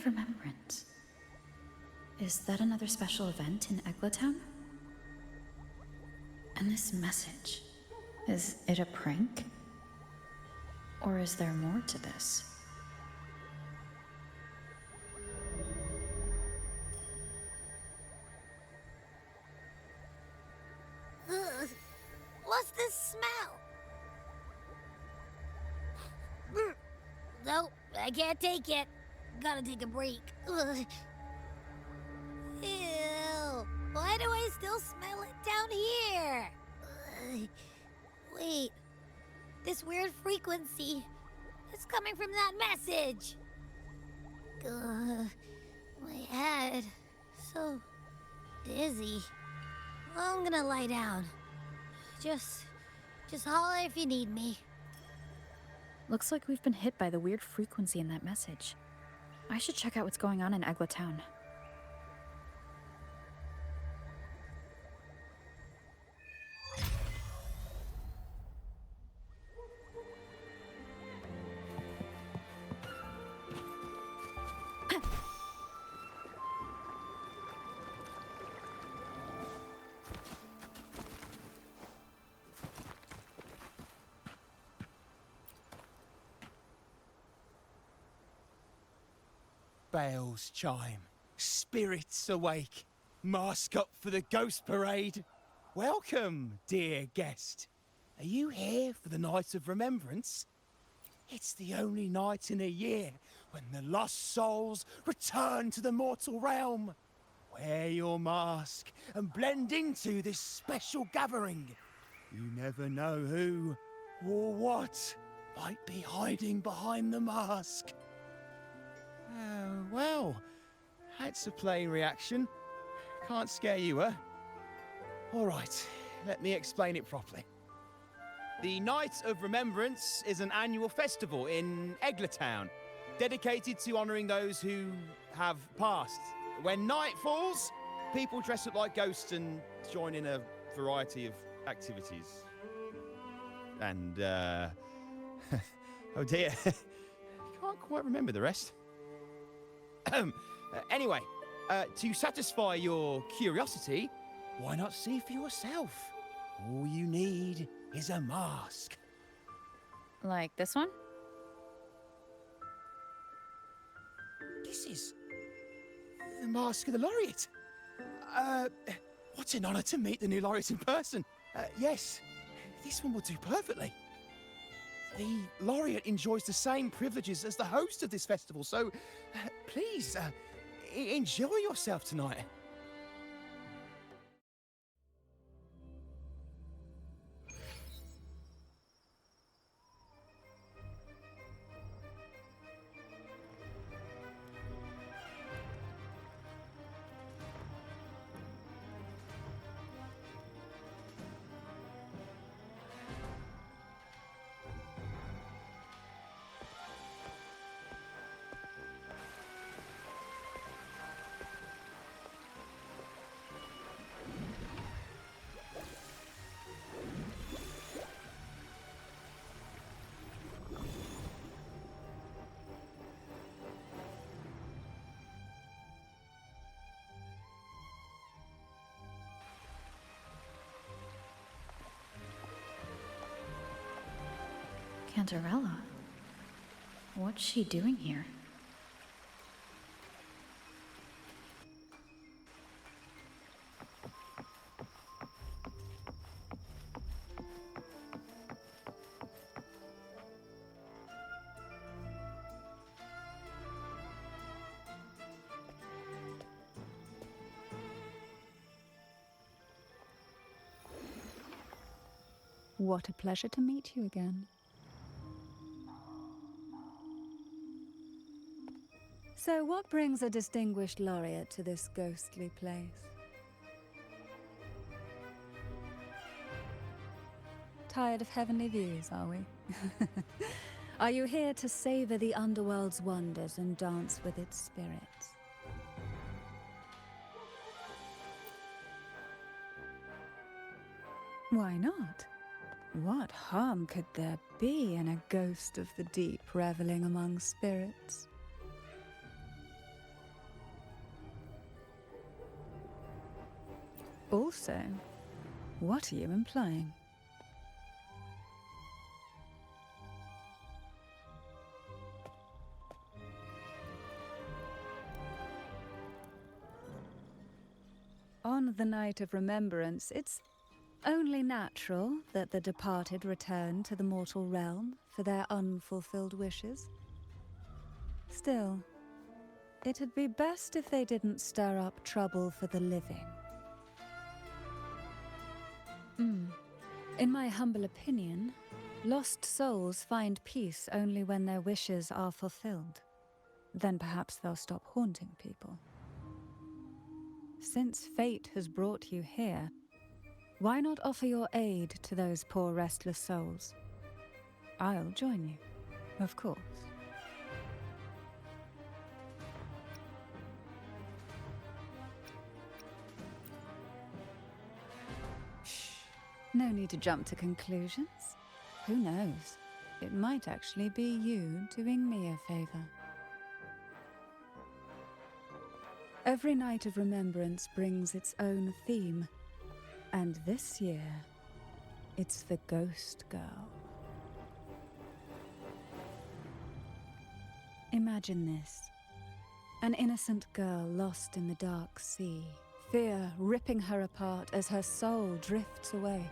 Remembrance. Is that another special event in Eglatown? And this message, is it a prank? Or is there more to this? Ugh. What's this smell? Nope, I can't take it. Gotta take a break. Ugh. Ew. Why do I still smell it down here? Ugh. Wait. This weird frequency. It's coming from that message. Ugh. My head. So dizzy. I'm gonna lie down. Just holler if you need me. Looks like we've been hit by the weird frequency in that message. I should check out what's going on in Eglatown. Bells chime, spirits awake, mask up for the ghost parade. Welcome, dear guest. Are you here for the Night of Remembrance? It's the only night in a year when the lost souls return to the mortal realm. Wear your mask and blend into this special gathering. You never know who or what might be hiding behind the mask. Well, that's a plain reaction. Can't scare you, huh? All right, let me explain it properly. The Night of Remembrance is an annual festival in Eglatown, dedicated to honouring those who have passed. When night falls, people dress up like ghosts and join in a variety of activities. And, oh dear, can't quite remember the rest. Anyway, to satisfy your curiosity, why not see for yourself? All you need is a mask. Like this one? This is the mask of the laureate. What an honor to meet the new laureate in person. Yes, this one will do perfectly. The laureate enjoys the same privileges as the host of this festival, so please, enjoy yourself tonight. Cantarella? What's she doing here? What a pleasure to meet you again. So what brings a distinguished laureate to this ghostly place? Tired of heavenly views, are we? Are you here to savor the underworld's wonders and dance with its spirits? Why not? What harm could there be in a ghost of the deep reveling among spirits? Also, what are you implying? On the night of remembrance, it's only natural that the departed return to the mortal realm for their unfulfilled wishes. Still, it'd be best if they didn't stir up trouble for the living. In my humble opinion, lost souls find peace only when their wishes are fulfilled. Then perhaps they'll stop haunting people. Since fate has brought you here, why not offer your aid to those poor restless souls? I'll join you, of course. Shh. No need to jump to conclusions. Who knows? It might actually be you doing me a favor. Every night of remembrance brings its own theme, and this year, it's the Ghost Girl. Imagine this. An innocent girl lost in the dark sea, fear ripping her apart as her soul drifts away,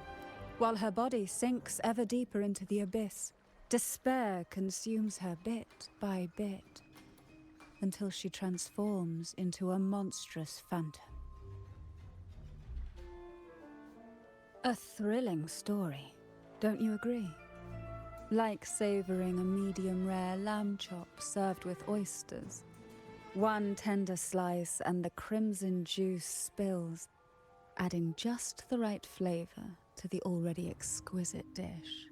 while her body sinks ever deeper into the abyss. Despair consumes her bit by bit, until she transforms into a monstrous phantom. A thrilling story, don't you agree? Like savoring a medium-rare lamb chop served with oysters. One tender slice and the crimson juice spills, adding just the right flavor to the already exquisite dish.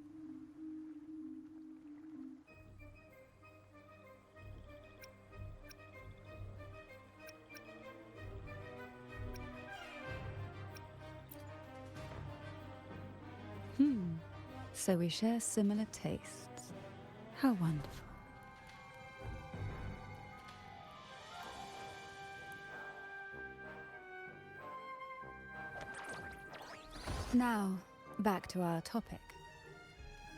So we share similar tastes. How wonderful. Now, back to our topic.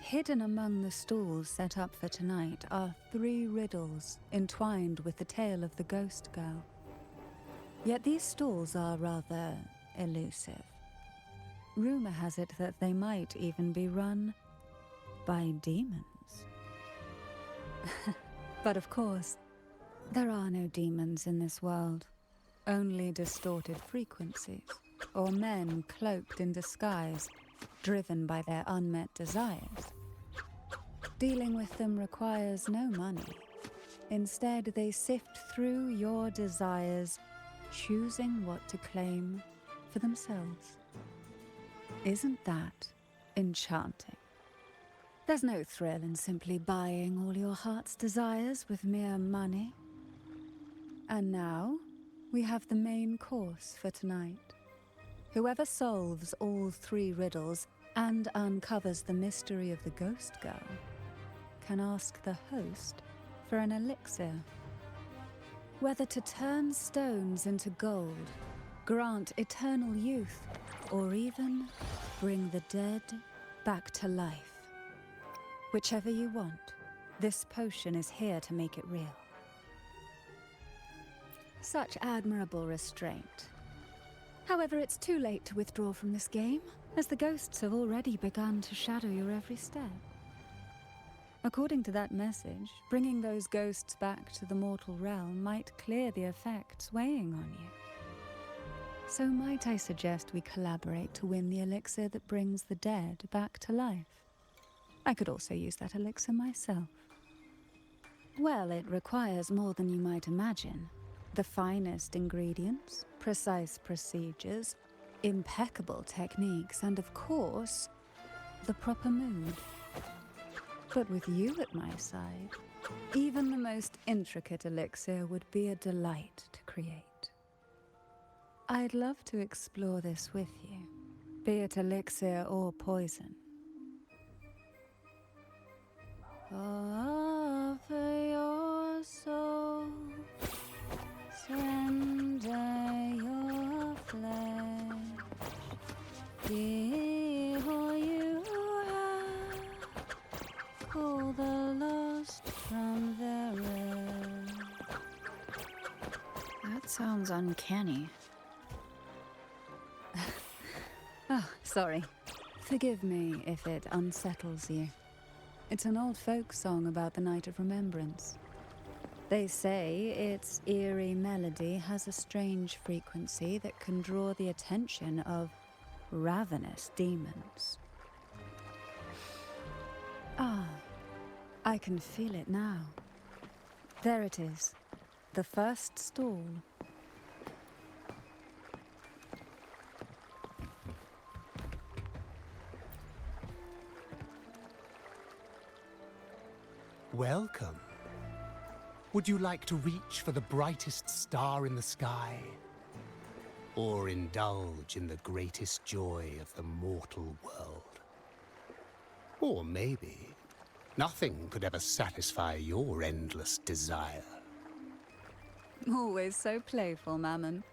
Hidden among the stalls set up for tonight are 3 riddles entwined with the tale of the Ghost Girl. Yet these stalls are rather elusive. Rumor has it that they might even be run by demons. But of course, there are no demons in this world, only distorted frequencies, or men cloaked in disguise, driven by their unmet desires. Dealing with them requires no money. Instead, they sift through your desires, choosing what to claim for themselves. Isn't that enchanting? There's no thrill in simply buying all your heart's desires with mere money. And now, we have the main course for tonight. Whoever solves all 3 riddles and uncovers the mystery of the Ghost Girl can ask the host for an elixir. Whether to turn stones into gold, grant eternal youth, or even bring the dead back to life. Whichever you want, this potion is here to make it real. Such admirable restraint. However, it's too late to withdraw from this game, as the ghosts have already begun to shadow your every step. According to that message, bringing those ghosts back to the mortal realm might clear the effects weighing on you. So might I suggest we collaborate to win the elixir that brings the dead back to life? I could also use that elixir myself. Well, it requires more than you might imagine. The finest ingredients, precise procedures, impeccable techniques, and of course, the proper mood. But with you at my side, even the most intricate elixir would be a delight to create. I'd love to explore this with you, be it elixir or poison. Offer your soul, surrender your flesh. call the lost from their rest. That sounds uncanny. Oh, sorry. Forgive me if it unsettles you. It's an old folk song about the Night of Remembrance. They say its eerie melody has a strange frequency that can draw the attention of ravenous demons. Ah, I can feel it now. There it is, the first stall. Welcome. Would you like to reach for the brightest star in the sky? Or indulge in the greatest joy of the mortal world? Or maybe nothing could ever satisfy your endless desire. Always so playful, Mammon.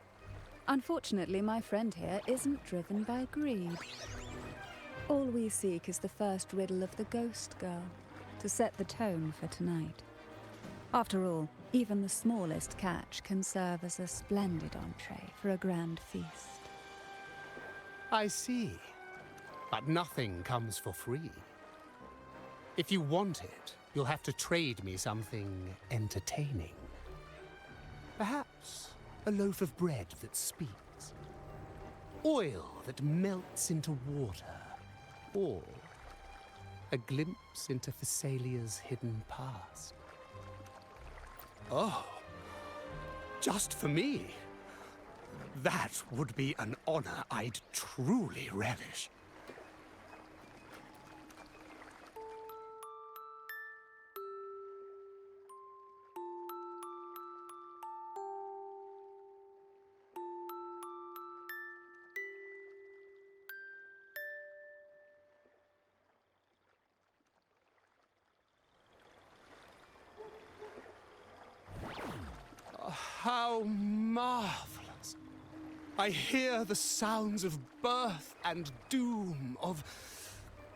Unfortunately, my friend here isn't driven by greed. All we seek is the first riddle of the Ghost Girl, to set the tone for tonight. After all, even the smallest catch can serve as a splendid entree for a grand feast. I see. But nothing comes for free. If you want it, you'll have to trade me something entertaining. Perhaps a loaf of bread that speaks. Oil that melts into water. Or a glimpse into Thessalia's hidden past. Oh, just for me? That would be an honor I'd truly relish. How marvelous! I hear the sounds of birth and doom, of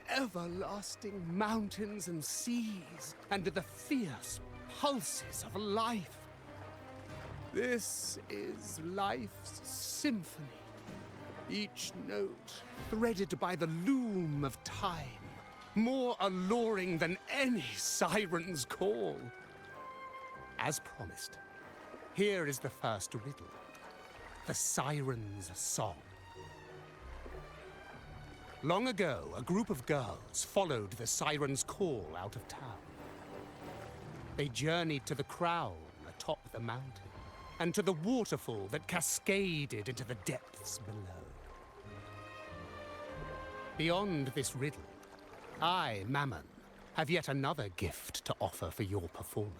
everlasting mountains and seas, and the fierce pulses of life. This is life's symphony, each note threaded by the loom of time, more alluring than any siren's call. As promised, here is the first riddle, the Siren's Song. Long ago, a group of girls followed the Siren's call out of town. They journeyed to the crown atop the mountain, and to the waterfall that cascaded into the depths below. Beyond this riddle, I, Mammon, have yet another gift to offer for your performance.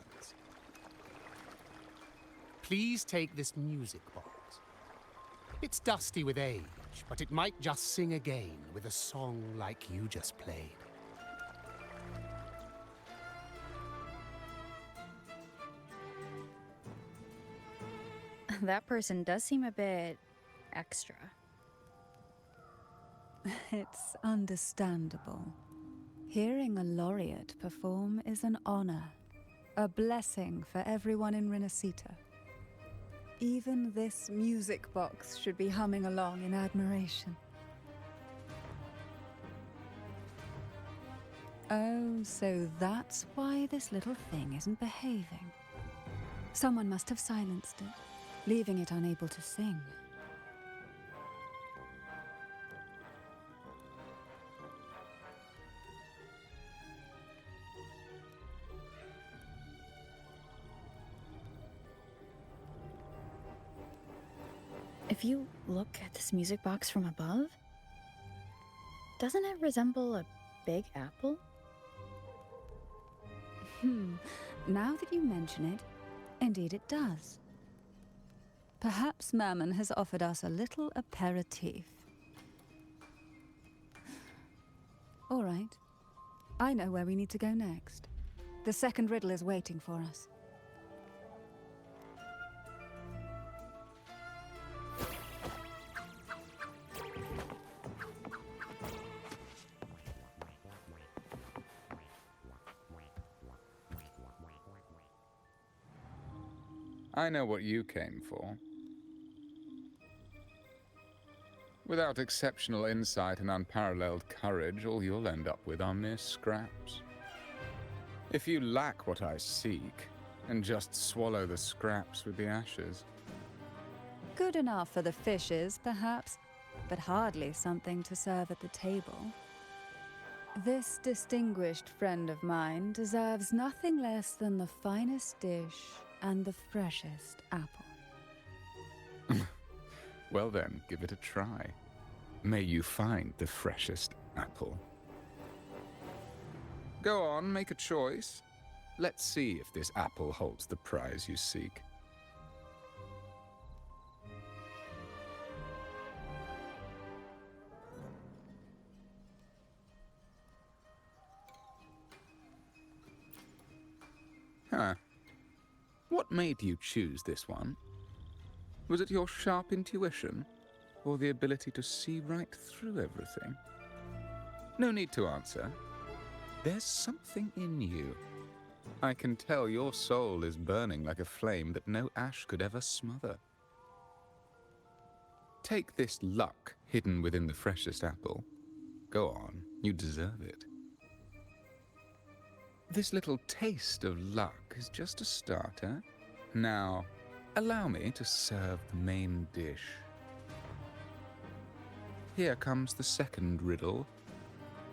Please take this music box. It's dusty with age, but it might just sing again with a song like you just played. That person does seem a bit extra. It's understandable. Hearing a laureate perform is an honor, a blessing for everyone in Renacita. Even this music box should be humming along in admiration. Oh, so that's why this little thing isn't behaving. Someone must have silenced it, leaving it unable to sing. If you look at this music box from above, doesn't it resemble a big apple? Now that you mention it, indeed it does. Perhaps Mammon has offered us a little aperitif. All right. I know where we need to go next. The second riddle is waiting for us. I know what you came for. Without exceptional insight and unparalleled courage, all you'll end up with are mere scraps. If you lack what I seek, and just swallow the scraps with the ashes. Good enough for the fishes, perhaps, but hardly something to serve at the table. This distinguished friend of mine deserves nothing less than the finest dish and the freshest apple. Well then, give it a try. May you find the freshest apple. Go on, make a choice. Let's see if this apple holds the prize you seek. Huh. What made you choose this one? Was it your sharp intuition, or the ability to see right through everything? No need to answer. There's something in you. I can tell your soul is burning like a flame that no ash could ever smother. Take this luck hidden within the freshest apple. Go on, you deserve it. This little taste of luck is just a starter. Now, allow me to serve the main dish. Here comes the second riddle.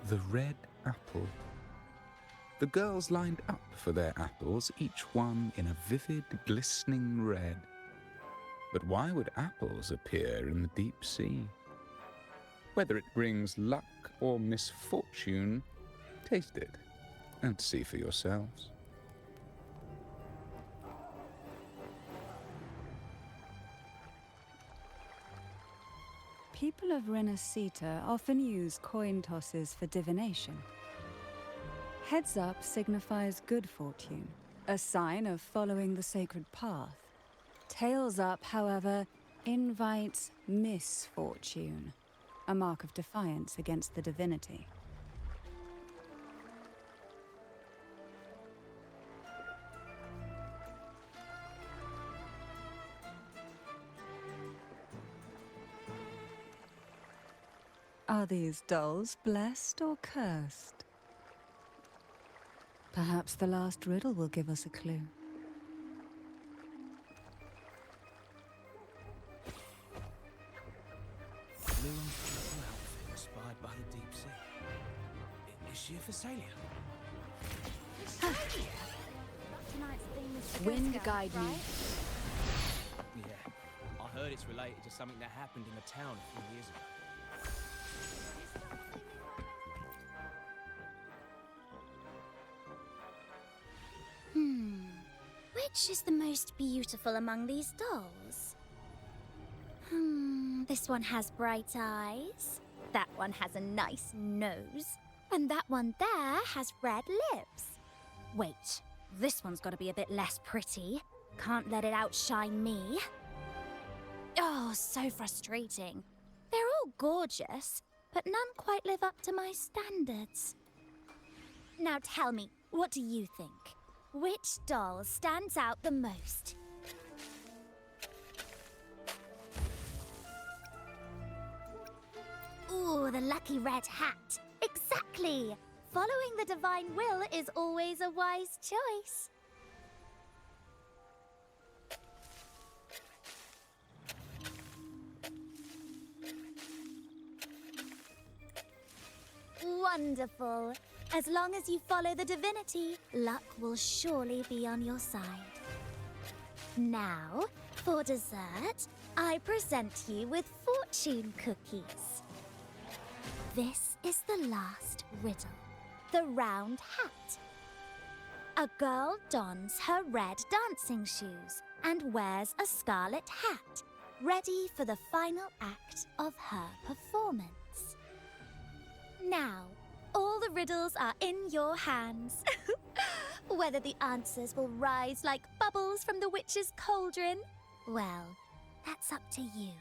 The red apple. The girls lined up for their apples, each one in a vivid, glistening red. But why would apples appear in the deep sea? Whether it brings luck or misfortune, taste it and see for yourselves. People of Renacita often use coin tosses for divination. Heads up signifies good fortune, a sign of following the sacred path. Tails up, however, invites misfortune, a mark of defiance against the divinity. Are these dolls blessed or cursed? Perhaps the last riddle will give us a clue. Blue and purple outfit inspired by the deep sea. Is she a Phasalia? Wind guide me. Yeah, I heard it's related to something that happened in the town a few years ago. Which is the most beautiful among these dolls? This one has bright eyes. That one has a nice nose. And that one there has red lips. Wait, this one's got to be a bit less pretty. Can't let it outshine me. Oh, so frustrating. They're all gorgeous, but none quite live up to my standards. Now tell me, what do you think? Which doll stands out the most? Ooh, the lucky red hat. Exactly! Following the divine will is always a wise choice. Wonderful. As long as you follow the divinity, luck will surely be on your side. Now, for dessert, I present you with fortune cookies. This is the last riddle, the round hat. A girl dons her red dancing shoes and wears a scarlet hat, ready for the final act of her performance. Now, all the riddles are in your hands. Whether the answers will rise like bubbles from the witch's cauldron, well, that's up to you.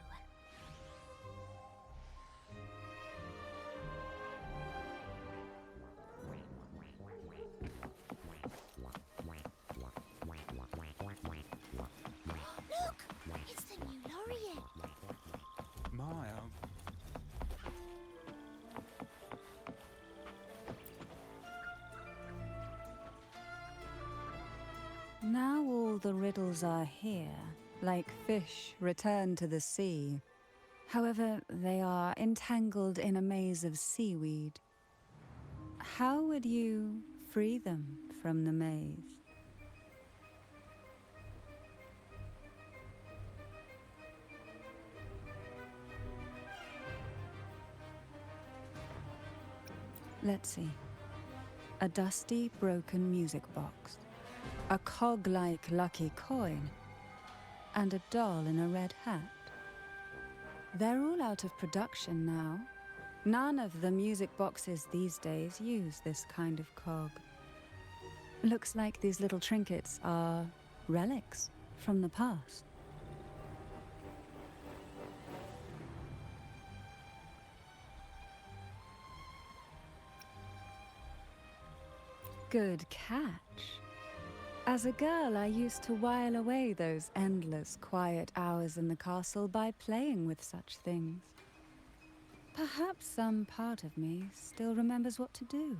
Now all the riddles are here, like fish returned to the sea. However, they are entangled in a maze of seaweed. How would you free them from the maze? Let's see. A dusty, broken music box, a cog-like lucky coin, and a doll in a red hat. They're all out of production now. None of the music boxes these days use this kind of cog. Looks like these little trinkets are relics from the past. Good catch. As a girl, I used to while away those endless, quiet hours in the castle by playing with such things. Perhaps some part of me still remembers what to do.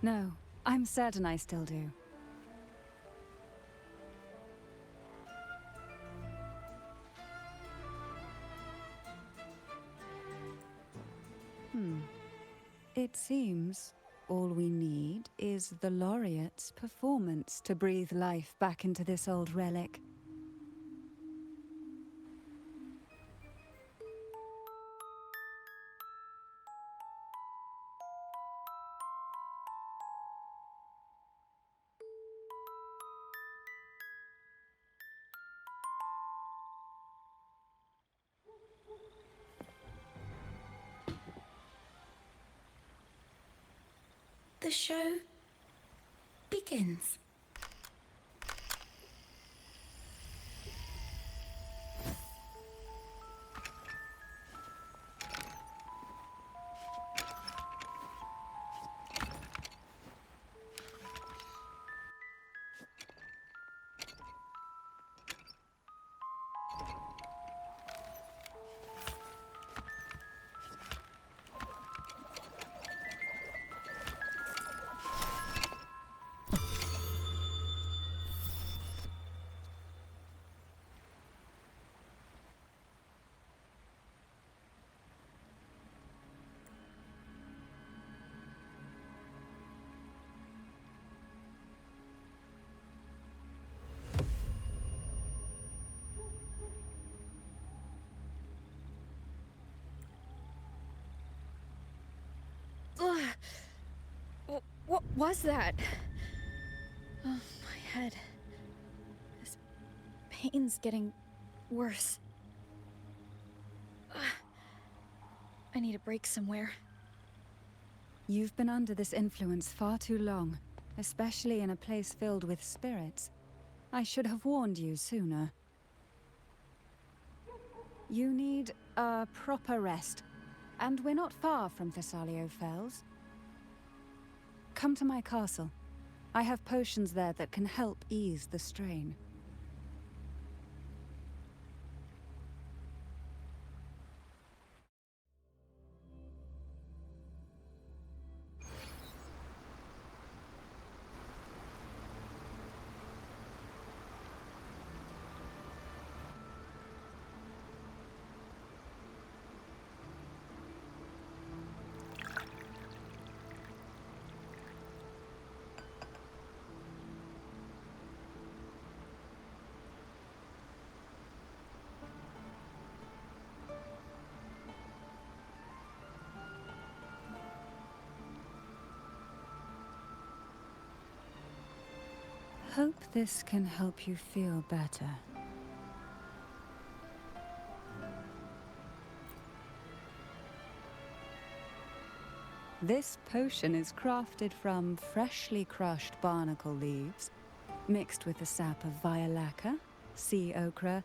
No, I'm certain I still do. It seems all we need is the laureate's performance to breathe life back into this old relic. The show begins. Ugh. What was that? Oh, my head. This pain's getting worse. Ugh. I need a break somewhere. You've been under this influence far too long, especially in a place filled with spirits. I should have warned you sooner. You need a proper rest, and we're not far from Thessalio Fells. Come to my castle. I have potions there that can help ease the strain. Hope this can help you feel better. This potion is crafted from freshly crushed barnacle leaves, mixed with the sap of violaca, sea ochre,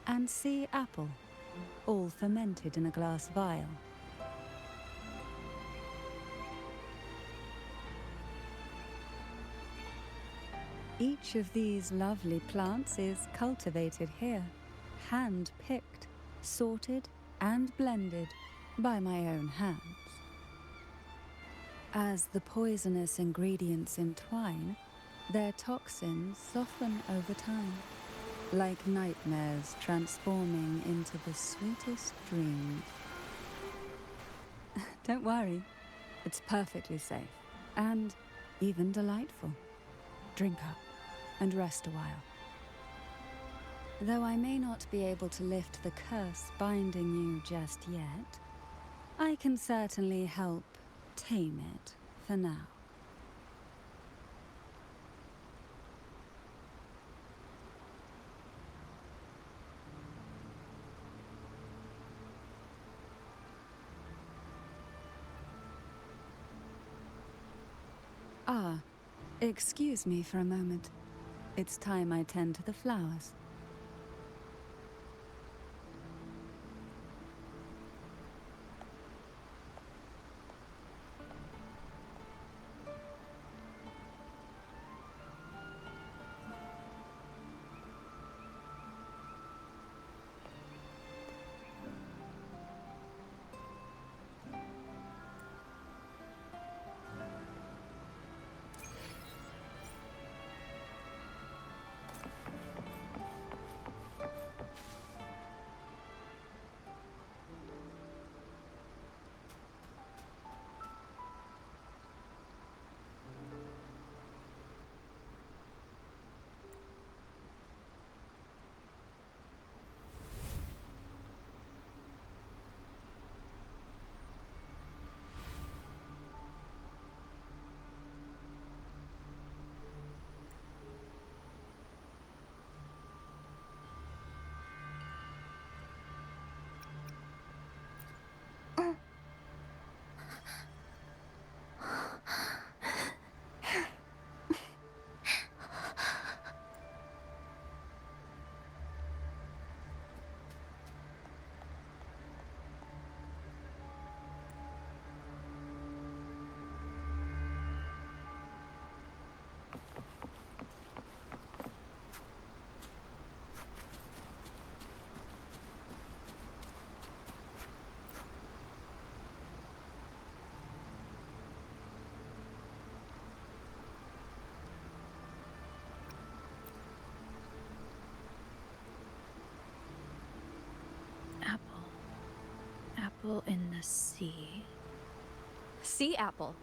and sea apple, all fermented in a glass vial. Each of these lovely plants is cultivated here, hand-picked, sorted, and blended by my own hands. As the poisonous ingredients entwine, Their toxins soften over time, like nightmares transforming into the sweetest dreams. Don't worry, it's perfectly safe and even delightful. Drink up and rest a while. Though I may not be able to lift the curse binding you just yet, I can certainly help tame it for now. Ah, excuse me for a moment. It's time I tend to the flowers. Apple. Apple in the sea. Sea apple.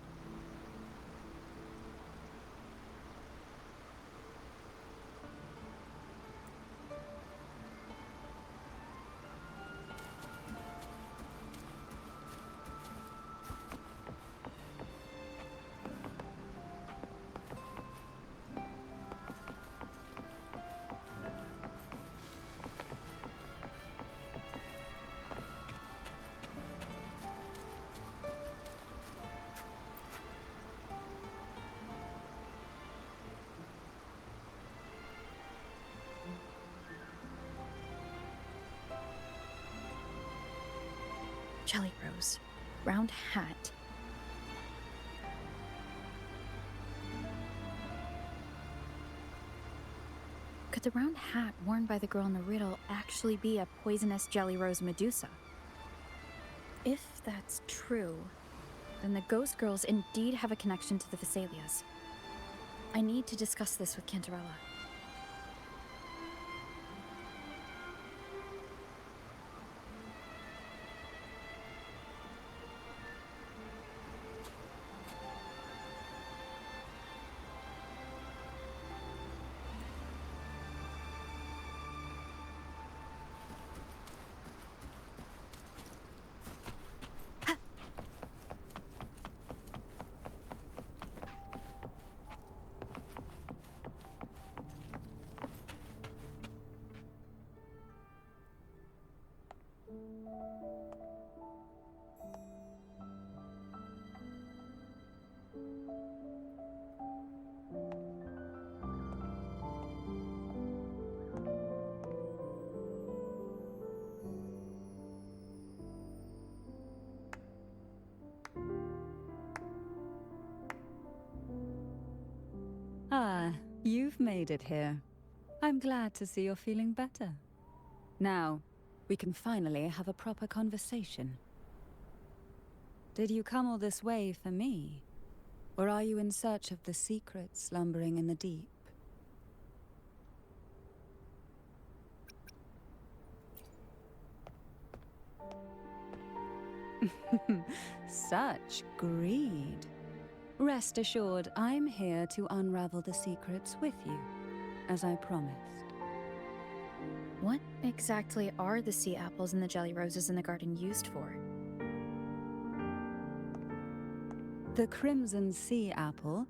Jelly rose. Round hat. Could the round hat worn by the girl in the riddle actually be a poisonous jelly rose Medusa? If that's true, then the ghost girls indeed have a connection to the Vesalias. I need to discuss this with Cantarella. Ah, you've made it here. I'm glad to see you're feeling better. Now, we can finally have a proper conversation. Did you come all this way for me? Or are you in search of the secrets slumbering in the deep? Such greed. Rest assured, I'm here to unravel the secrets with you, as I promised. What exactly are the sea apples and the jelly roses in the garden used for? The crimson sea apple,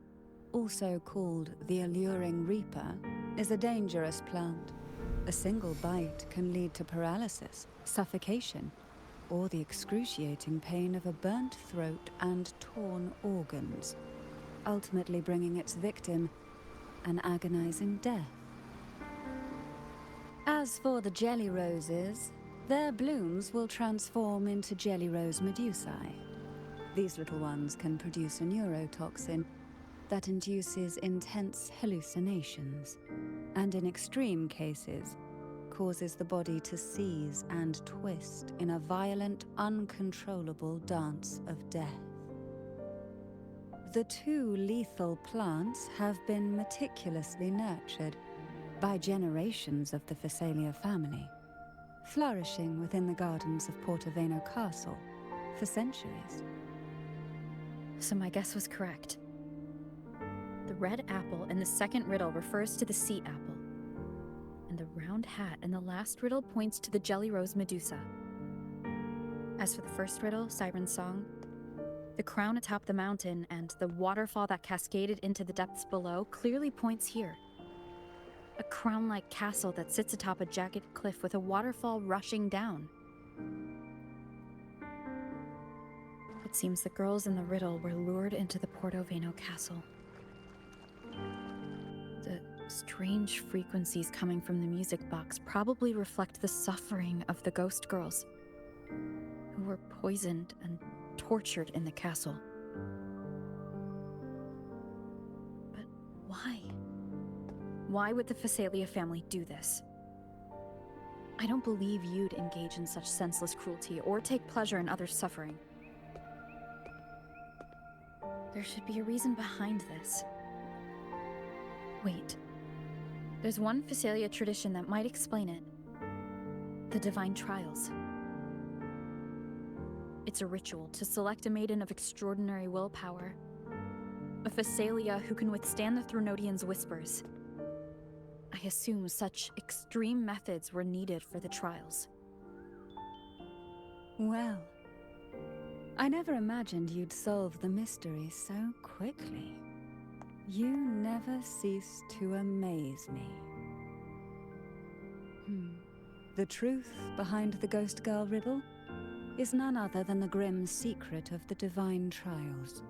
also called the alluring reaper, is a dangerous plant. A single bite can lead to paralysis, suffocation, or the excruciating pain of a burnt throat and torn organs, ultimately bringing its victim an agonizing death. As for the jelly roses, their blooms will transform into jelly rose medusae. These little ones can produce a neurotoxin that induces intense hallucinations, and in extreme cases, causes the body to seize and twist in a violent, uncontrollable dance of death. The two lethal plants have been meticulously nurtured by generations of the Phasalia family, flourishing within the gardens of Portoveno Castle for centuries. So my guess was correct. The red apple in the second riddle refers to the sea apple, and the round hat in the last riddle points to the jelly rose medusa. As for the first riddle, Siren's Song, the crown atop the mountain and the waterfall that cascaded into the depths below clearly points here. A crown-like castle that sits atop a jagged cliff with a waterfall rushing down. It seems the girls in the riddle were lured into the Portoveno castle. The strange frequencies coming from the music box probably reflect the suffering of the ghost girls, who were poisoned and tortured in the castle. But why? Why would the Phasalia family do this? I don't believe you'd engage in such senseless cruelty or take pleasure in others' suffering. There should be a reason behind this. Wait. There's one Phasalia tradition that might explain it. The Divine Trials. It's a ritual to select a maiden of extraordinary willpower. A Phasalia who can withstand the Thronodians' whispers. I assume such extreme methods were needed for the trials. Well, I never imagined you'd solve the mystery so quickly. You never cease to amaze me. The truth behind the Ghost Girl riddle is none other than the grim secret of the Divine Trials.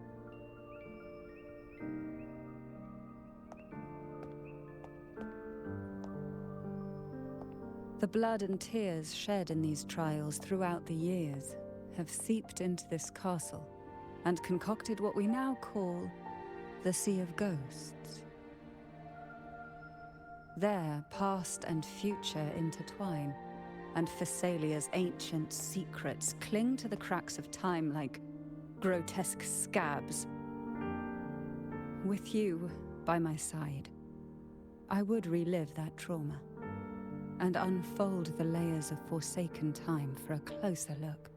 The blood and tears shed in these trials throughout the years have seeped into this castle and concocted what we now call the Sea of Ghosts. There, past and future intertwine, and Phasalia's ancient secrets cling to the cracks of time like grotesque scabs. With you by my side, I would relive that trauma and unfold the layers of forsaken time for a closer look.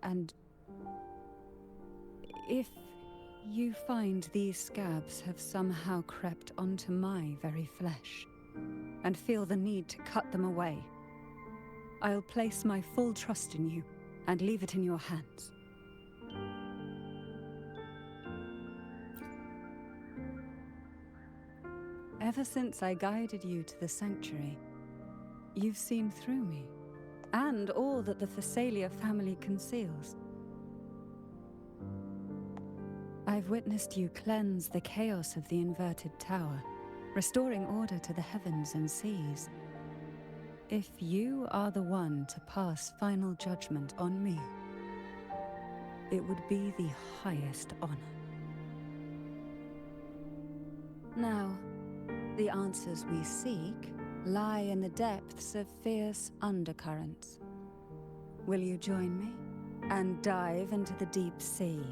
And if you find these scabs have somehow crept onto my very flesh, and feel the need to cut them away, I'll place my full trust in you and leave it in your hands. Ever since I guided you to the sanctuary, you've seen through me, and all that the Phasalia family conceals. I've witnessed you cleanse the chaos of the inverted tower, restoring order to the heavens and seas. If you are the one to pass final judgment on me, it would be the highest honor. Now, the answers we seek lie in the depths of fierce undercurrents. Will you join me and dive into the deep sea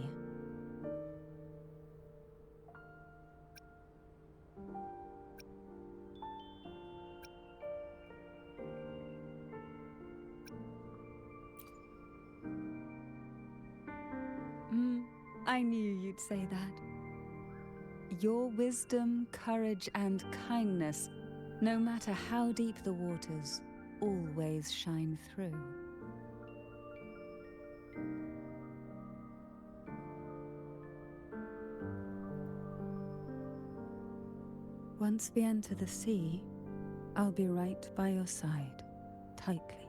I knew you'd say that. Your wisdom, courage, and kindness, no matter how deep the waters, always shine through. Once we enter the sea, I'll be right by your side, tightly.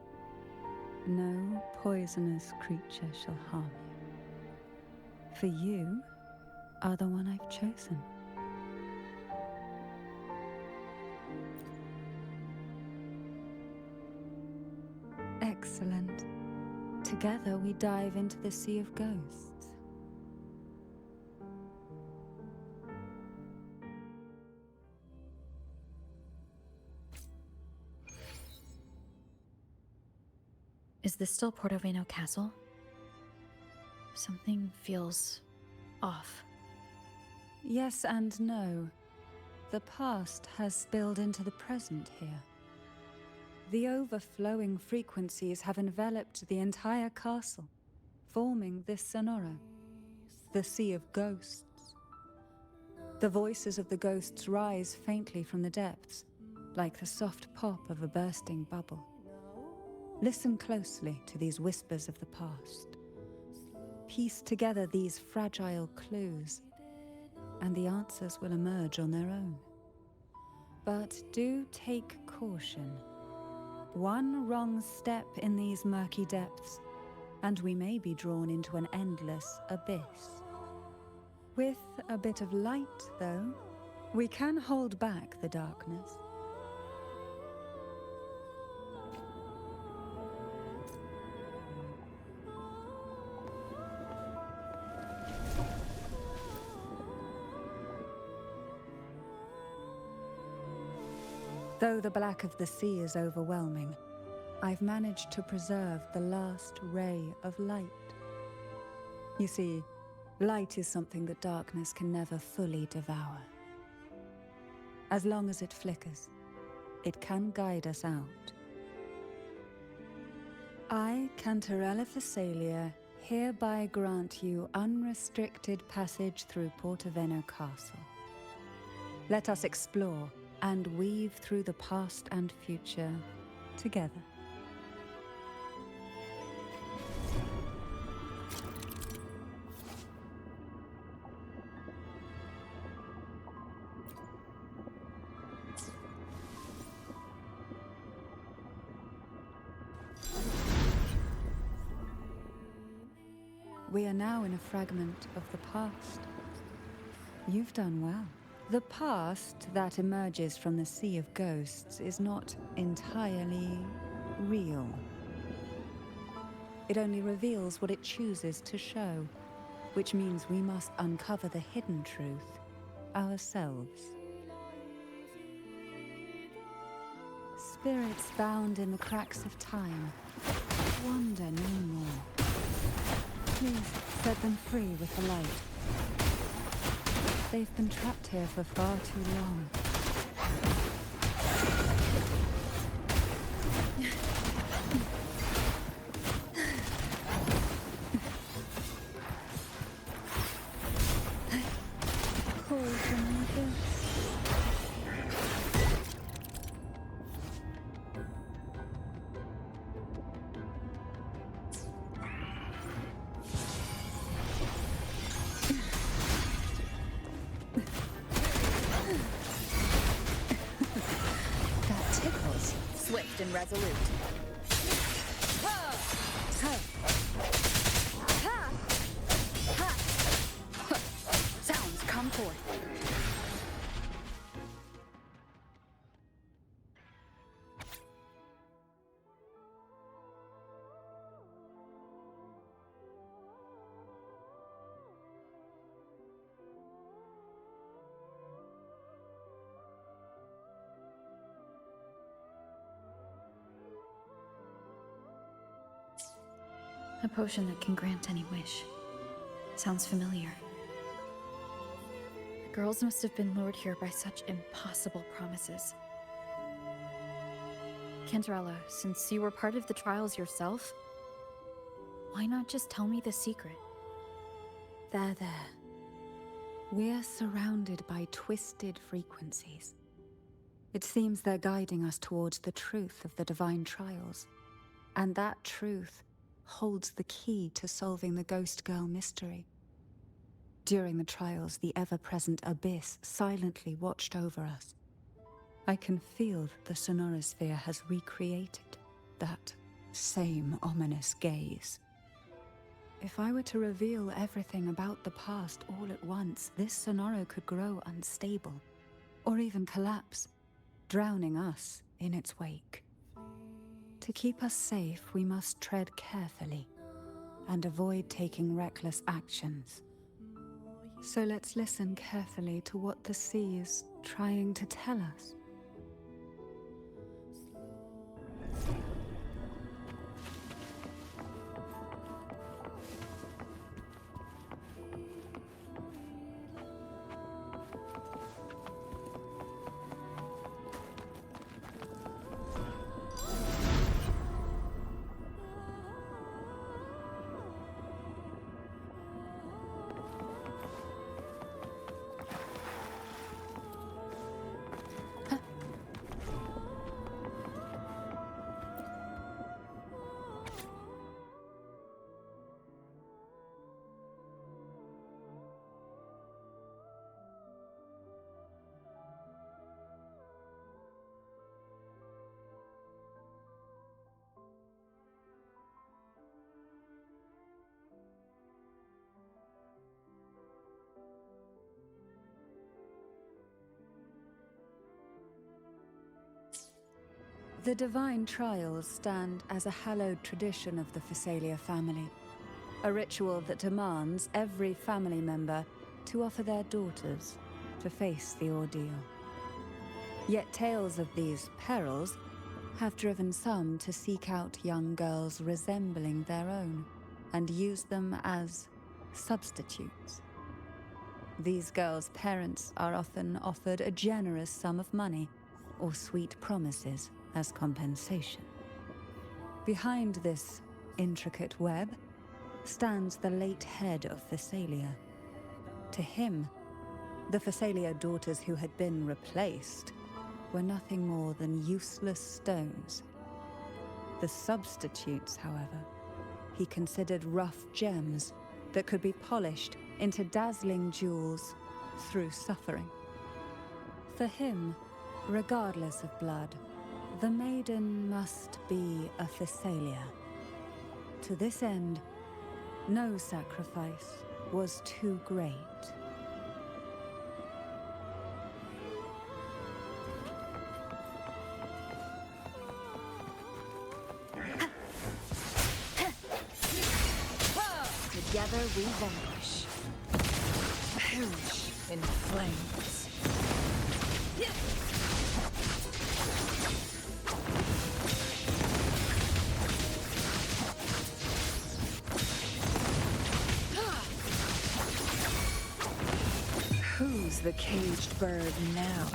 No poisonous creature shall harm you. For you are the one I've chosen. Excellent. Together we dive into the Sea of Ghosts. Is this still Portoveno Castle? Something feels off. Yes and no. The past has spilled into the present here. The overflowing frequencies have enveloped the entire castle, forming this Sonoro, the Sea of Ghosts. The voices of the ghosts rise faintly from the depths, like the soft pop of a bursting bubble. Listen closely to these whispers of the past. Piece together these fragile clues, and the answers will emerge on their own. But do take caution. One wrong step in these murky depths, and we may be drawn into an endless abyss. With a bit of light, though, we can hold back the darkness. Though the black of the sea is overwhelming, I've managed to preserve the last ray of light. You see, light is something that darkness can never fully devour. As long as it flickers, it can guide us out. I, Cantarella Thessalia, hereby grant you unrestricted passage through Portoveno Castle. Let us explore and weave through the past and future together. We are now in a fragment of the past. You've done well. The past that emerges from the Sea of Ghosts is not entirely real. It only reveals what it chooses to show, which means we must uncover the hidden truth ourselves. Spirits bound in the cracks of time wander no more. Please set them free with the light. They've been trapped here for far too long. Poison this. Swift and resolute. Sounds come forth. A potion that can grant any wish. Sounds familiar. The girls must have been lured here by such impossible promises. Cantarella, since you were part of the trials yourself, why not just tell me the secret? There. We're surrounded by twisted frequencies. It seems they're guiding us towards the truth of the divine trials. And that truth holds the key to solving the Ghost Girl mystery. During the trials, the ever-present abyss silently watched over us. I can feel that the sonorosphere has recreated that same ominous gaze. If I were to reveal everything about the past all at once, this sonoro could grow unstable, or even collapse, drowning us in its wake. To keep us safe, we must tread carefully and avoid taking reckless actions. So let's listen carefully to what the sea is trying to tell us. The divine trials stand as a hallowed tradition of the Phasalia family, a ritual that demands every family member to offer their daughters to face the ordeal. Yet tales of these perils have driven some to seek out young girls resembling their own and use them as substitutes. These girls' parents are often offered a generous sum of money or sweet promises as compensation. Behind this intricate web stands the late head of Phasalia. To him, the Phasalia daughters who had been replaced were nothing more than useless stones. The substitutes, however, he considered rough gems that could be polished into dazzling jewels through suffering. For him, regardless of blood, the maiden must be a Phasalia. To this end, no sacrifice was too great. Together we vanish. Perish in flames. Who's the caged bird now?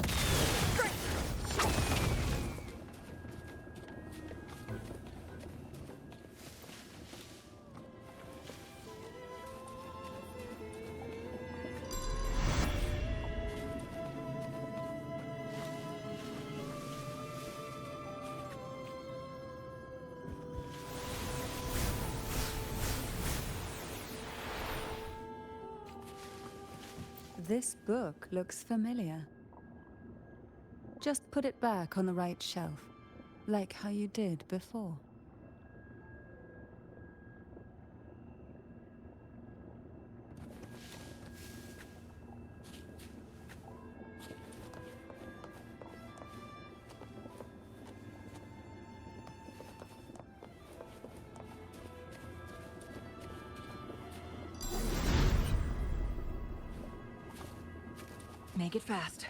This book looks familiar. Just put it back on the right shelf, like how you did before. Make it fast.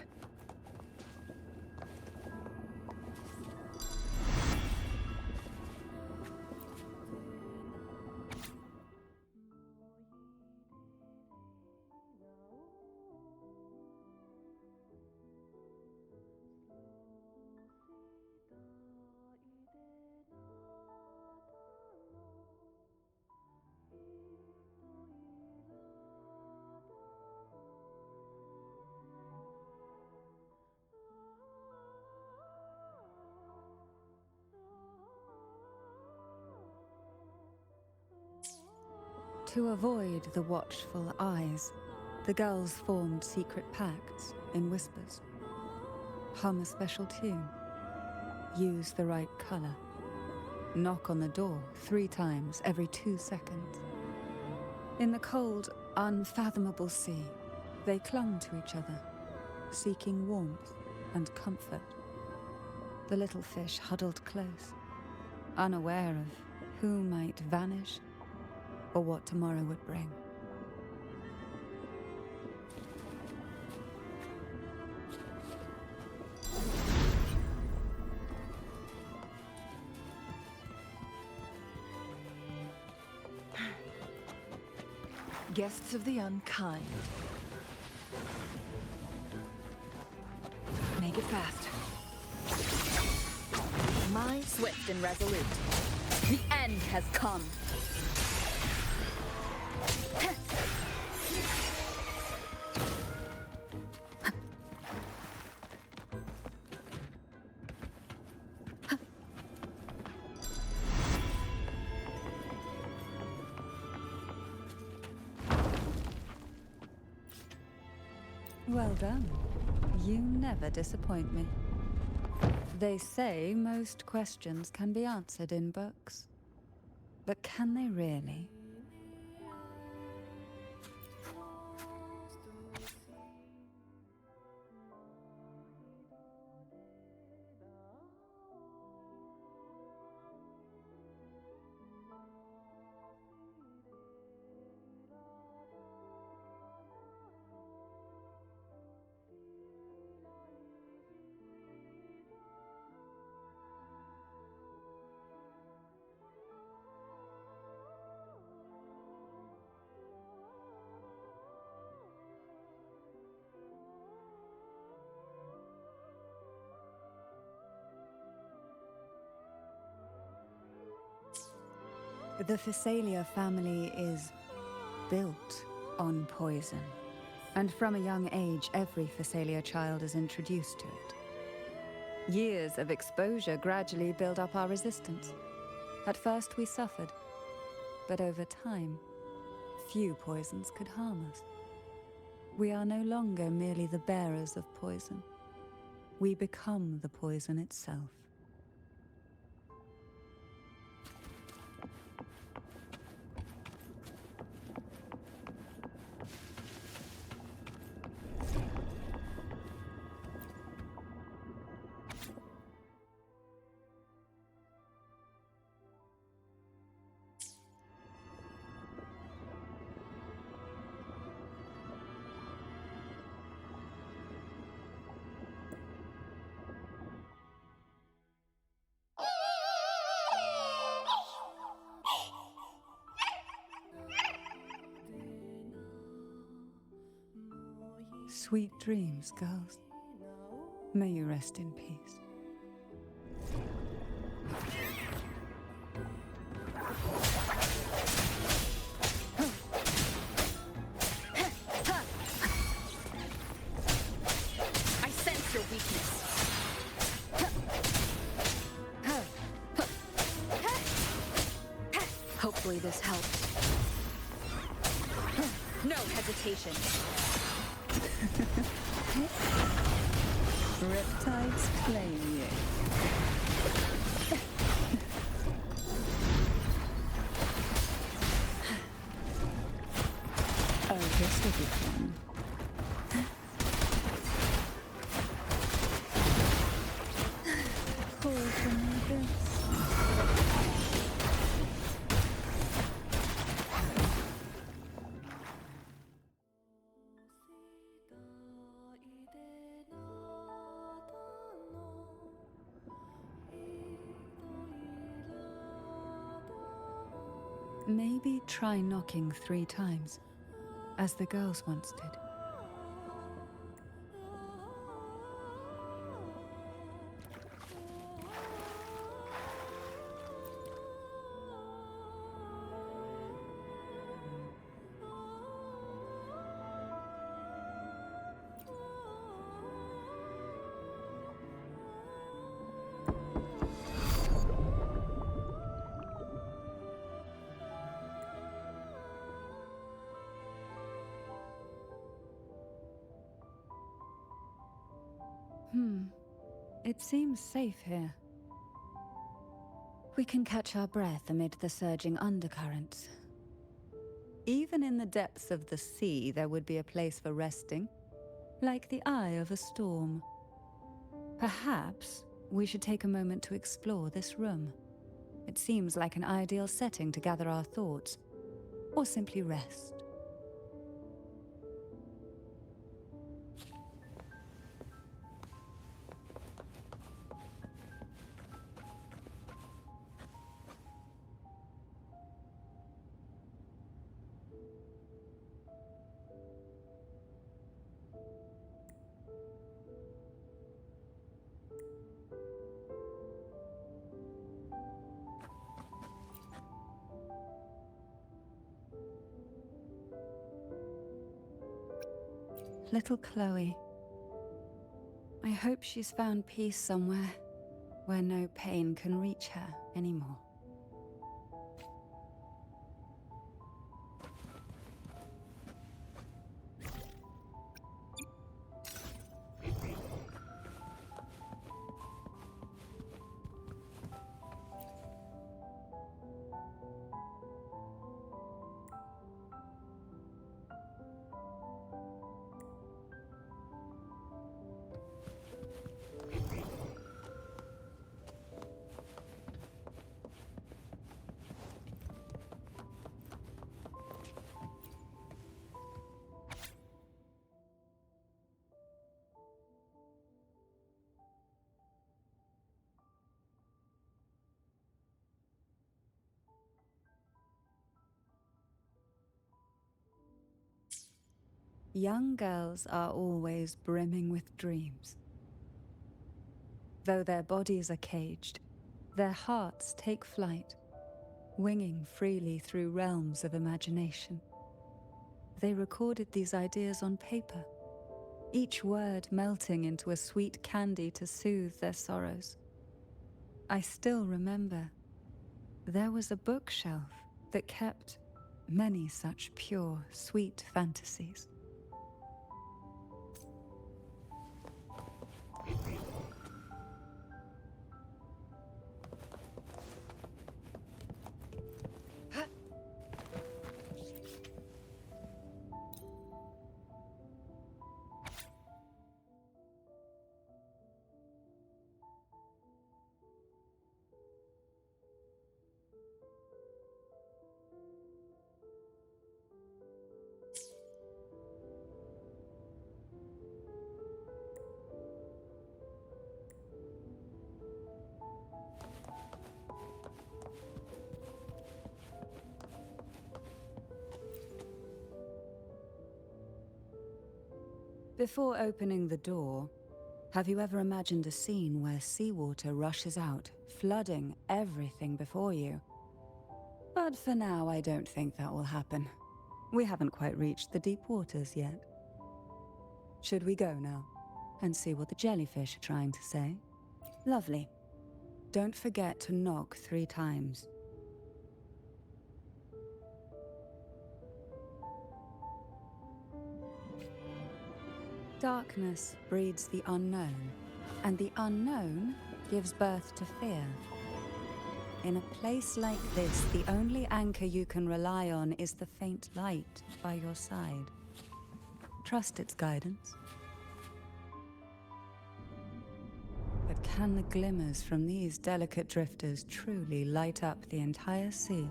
To avoid the watchful eyes, the girls formed secret pacts in whispers. Hum a special tune. Use the right color. Knock on the door 3 times every 2 seconds. In the cold, unfathomable sea, they clung to each other, seeking warmth and comfort. The little fish huddled close, unaware of who might vanish or what tomorrow would bring. Guests of the unkind. Make it fast. Swift and resolute. The end has come. Well done. You never disappoint me. They say most questions can be answered in books. But can they really? The Physalia family is built on poison. And from a young age, every Physalia child is introduced to it. Years of exposure gradually build up our resistance. At first we suffered, but over time, few poisons could harm us. We are no longer merely the bearers of poison. We become the poison itself. Sweet dreams, girls. May you rest in peace. I sense your weakness. Hopefully this helps. No hesitation. Riptides claim you. Oh, this will be fun. Poison this. Maybe try knocking 3 times, as the girls once did. It seems safe here. We can catch our breath amid the surging undercurrents. Even in the depths of the sea, there would be a place for resting, like the eye of a storm. Perhaps we should take a moment to explore this room. It seems like an ideal setting to gather our thoughts, or simply rest. Little Chloe. I hope she's found peace somewhere where no pain can reach her anymore. Young girls are always brimming with dreams. Though their bodies are caged, their hearts take flight, winging freely through realms of imagination. They recorded these ideas on paper, each word melting into a sweet candy to soothe their sorrows. I still remember there was a bookshelf that kept many such pure, sweet fantasies. Before opening the door, have you ever imagined a scene where seawater rushes out, flooding everything before you? But for now, I don't think that will happen. We haven't quite reached the deep waters yet. Should we go now and see what the jellyfish are trying to say? Lovely. Don't forget to knock 3 times. Darkness breeds the unknown, and the unknown gives birth to fear. In a place like this, the only anchor you can rely on is the faint light by your side. Trust its guidance. But can the glimmers from these delicate drifters truly light up the entire sea?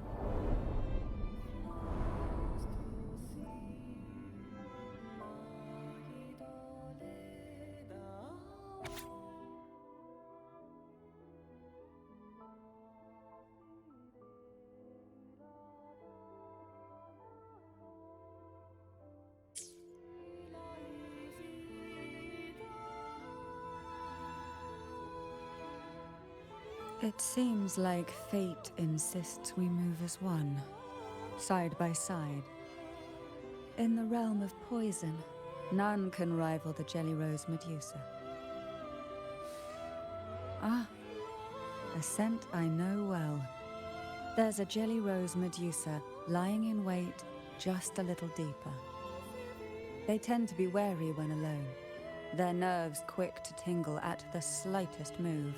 It seems like fate insists we move as one, side by side. In the realm of poison, none can rival the Jelly Rose Medusa. Ah, a scent I know well. There's a Jelly Rose Medusa lying in wait just a little deeper. They tend to be wary when alone, their nerves quick to tingle at the slightest move.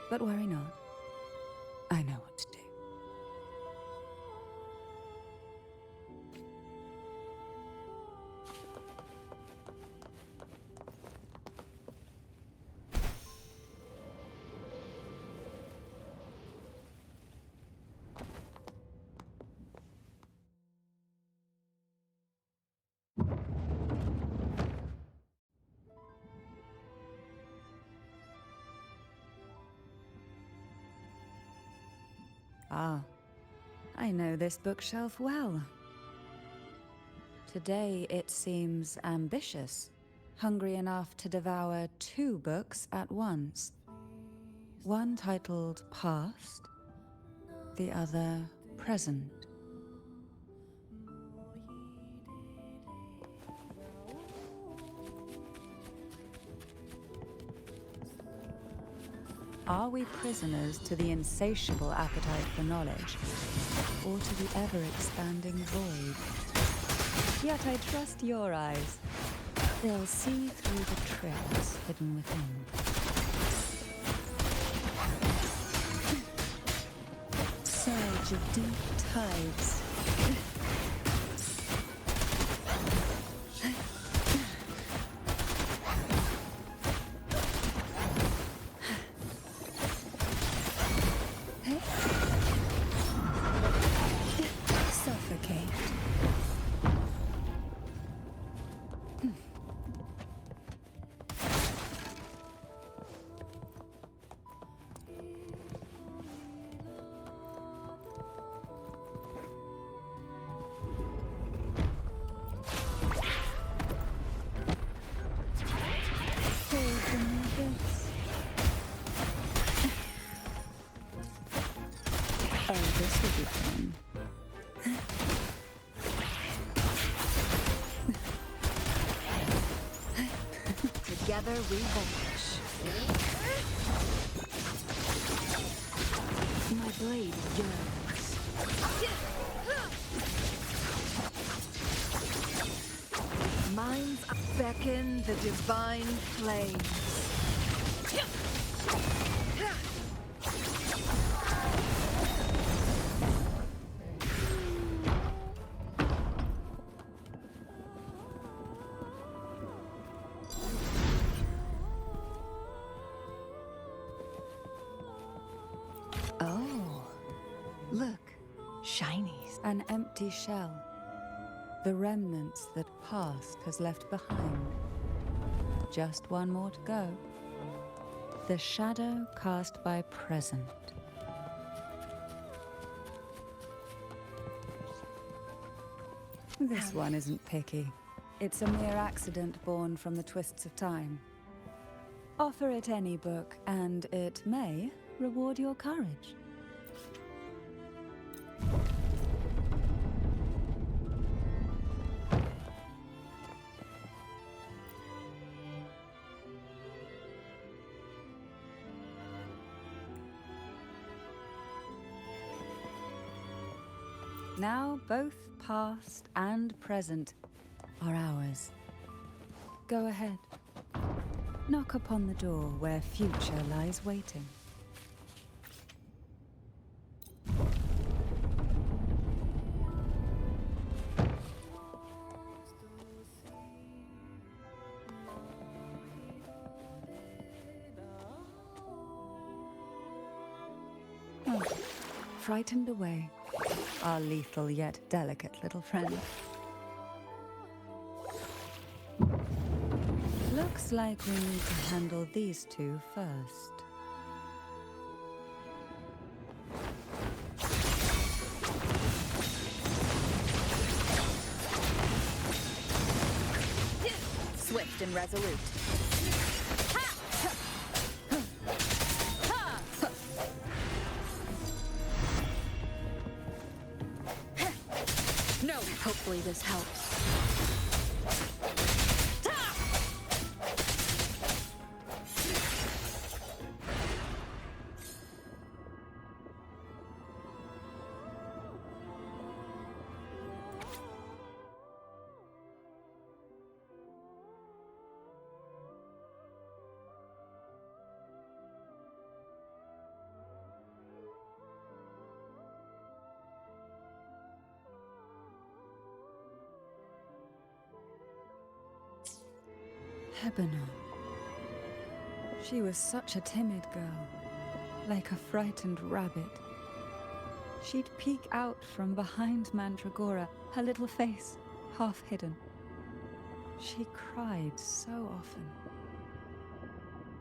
But worry not. I know what to do. Ah, I know this bookshelf well. Today it seems ambitious, hungry enough to devour 2 books at once. One titled Past, the other Present. Are we prisoners to the insatiable appetite for knowledge, or to the ever-expanding void? Yet I trust your eyes. They'll see through the tricks hidden within. Surge of deep tides. Suffocate. Oh, this will be fun. Together we vanquish. My blade yearns. Minds beckon the divine flames. Oh, look, shinies. An empty shell. The remnants that past has left behind. Just one more to go. The shadow cast by present. This one isn't picky. It's a mere accident born from the twists of time. Offer it any book, and it may reward your courage. Now both past and present are ours. Go ahead. Knock upon the door where future lies waiting. Oh, frightened away. Our lethal yet delicate little friend. Looks like we need to handle these two first. Swift and resolute. No, hopefully this helps. Hebenor. She was such a timid girl, like a frightened rabbit. She'd peek out from behind Mandragora, her little face half hidden. She cried so often.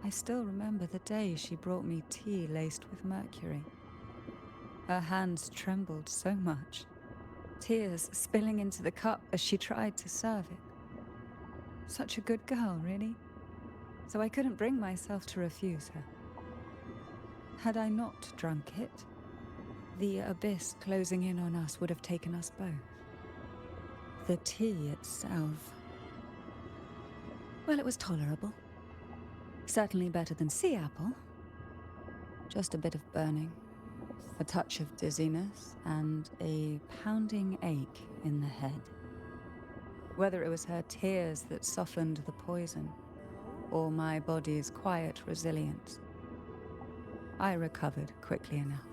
I still remember the day she brought me tea laced with mercury. Her hands trembled so much, tears spilling into the cup as she tried to serve it. Such a good girl, really. So I couldn't bring myself to refuse her. Had I not drunk it, the abyss closing in on us would have taken us both. The tea itself, well, it was tolerable. Certainly better than sea apple. Just a bit of burning, a touch of dizziness, and a pounding ache in the head. Whether it was her tears that softened the poison, or my body's quiet resilience, I recovered quickly enough.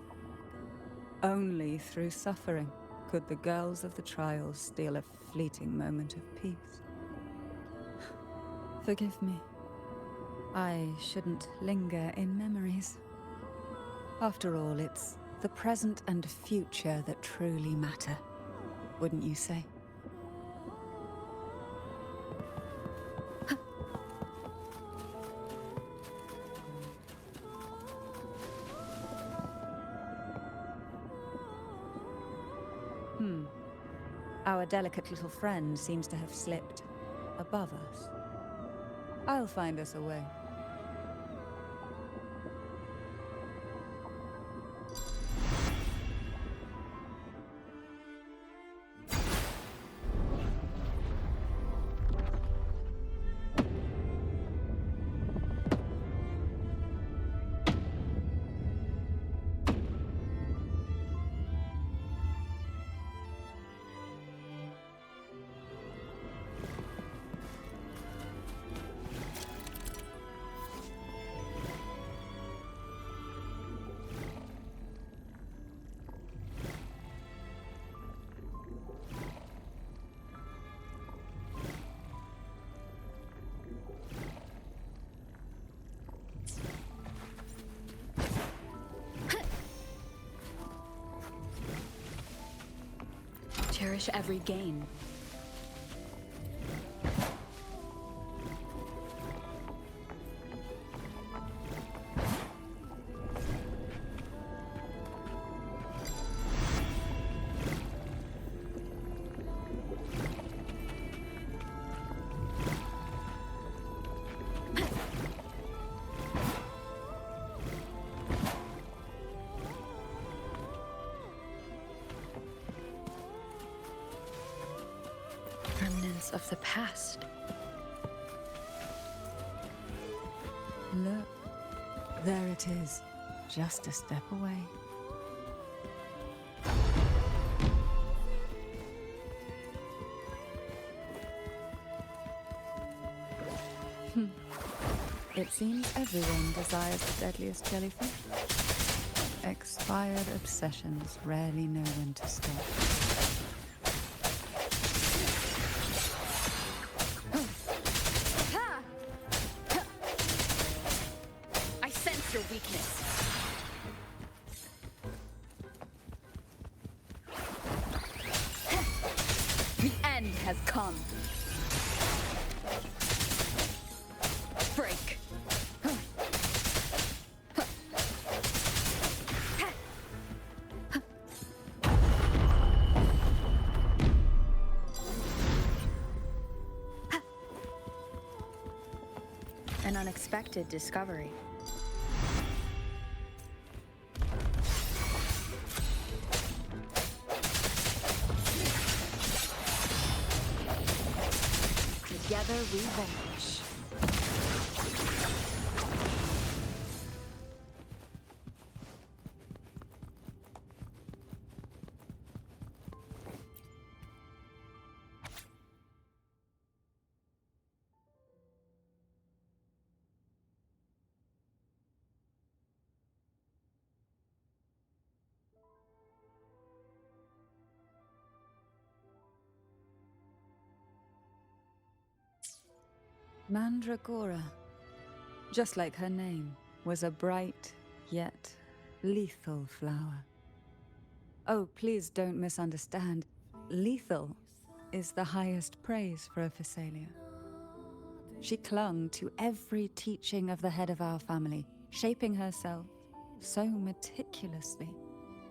Only through suffering could the girls of the trials steal a fleeting moment of peace. Forgive me. I shouldn't linger in memories. After all, it's the present and future that truly matter, wouldn't you say? Our delicate little friend seems to have slipped above us. I'll find us a way. Cherish every gain. Remnants of the past. Look, there it is, just a step away. It seems everyone desires the deadliest jellyfish. Expired obsessions rarely know when to stop. I sense your weakness. The end has come. Break. An unexpected discovery. Together we vanquish. Mandragora, just like her name, was a bright yet lethal flower. Oh, please don't misunderstand. Lethal is the highest praise for a Phasalia. She clung to every teaching of the head of our family, shaping herself so meticulously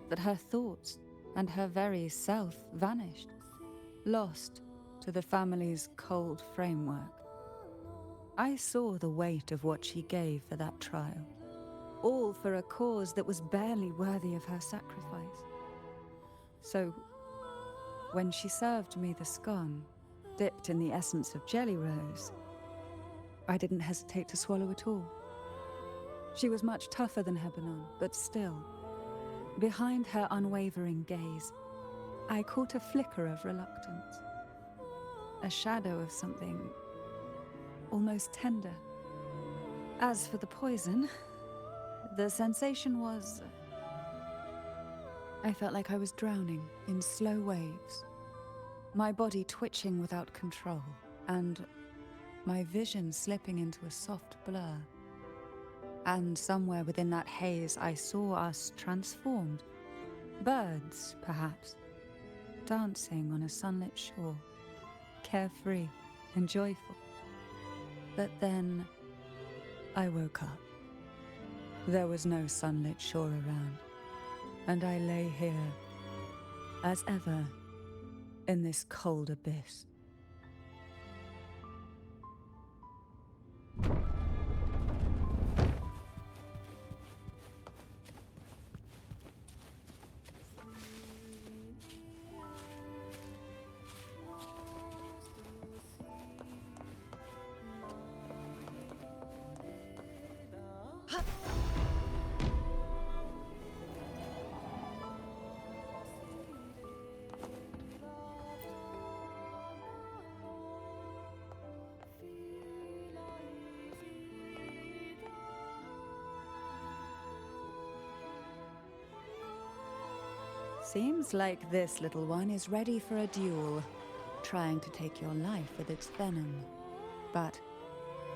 that her thoughts and her very self vanished, lost to the family's cold framework. I saw the weight of what she gave for that trial, all for a cause that was barely worthy of her sacrifice. So, when she served me the scone, dipped in the essence of jelly rose, I didn't hesitate to swallow it all. She was much tougher than Hebanon, but still, behind her unwavering gaze, I caught a flicker of reluctance, a shadow of something almost tender. As for the poison, the sensation was... I felt like I was drowning in slow waves, my body twitching without control, and my vision slipping into a soft blur. And somewhere within that haze, I saw us transformed. Birds, perhaps, dancing on a sunlit shore, carefree and joyful. But then I woke up. There was no sunlit shore around, and I lay here, as ever, in this cold abyss. Seems like this little one is ready for a duel, trying to take your life with its venom. But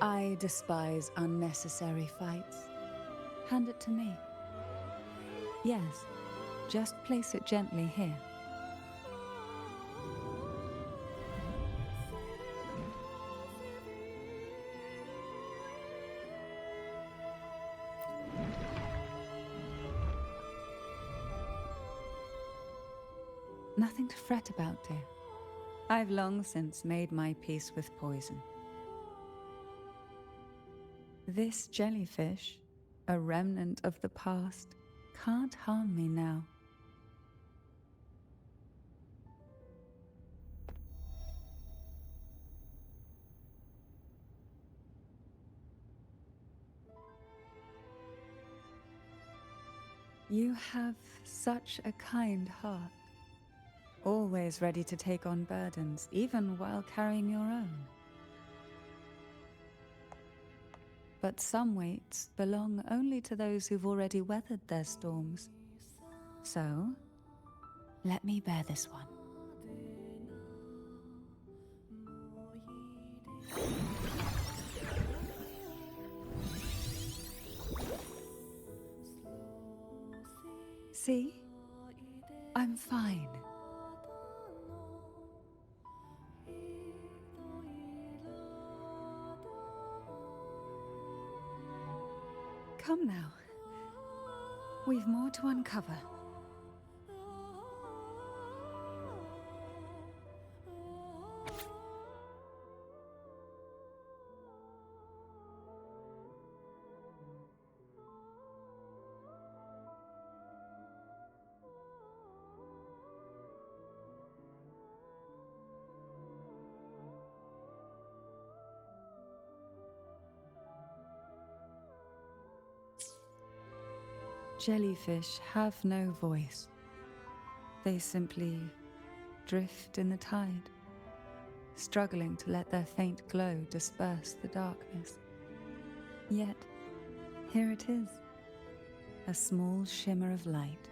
I despise unnecessary fights. Hand it to me. Yes, just place it gently here. Nothing to fret about, dear. I've long since made my peace with poison. This jellyfish, a remnant of the past, can't harm me now. You have such a kind heart. Always ready to take on burdens, even while carrying your own. But some weights belong only to those who've already weathered their storms. So, let me bear this one. See? I'm fine. Come now. We've more to uncover. Jellyfish have no voice. They simply drift in the tide, struggling to let their faint glow disperse the darkness. Yet, here it is, a small shimmer of light,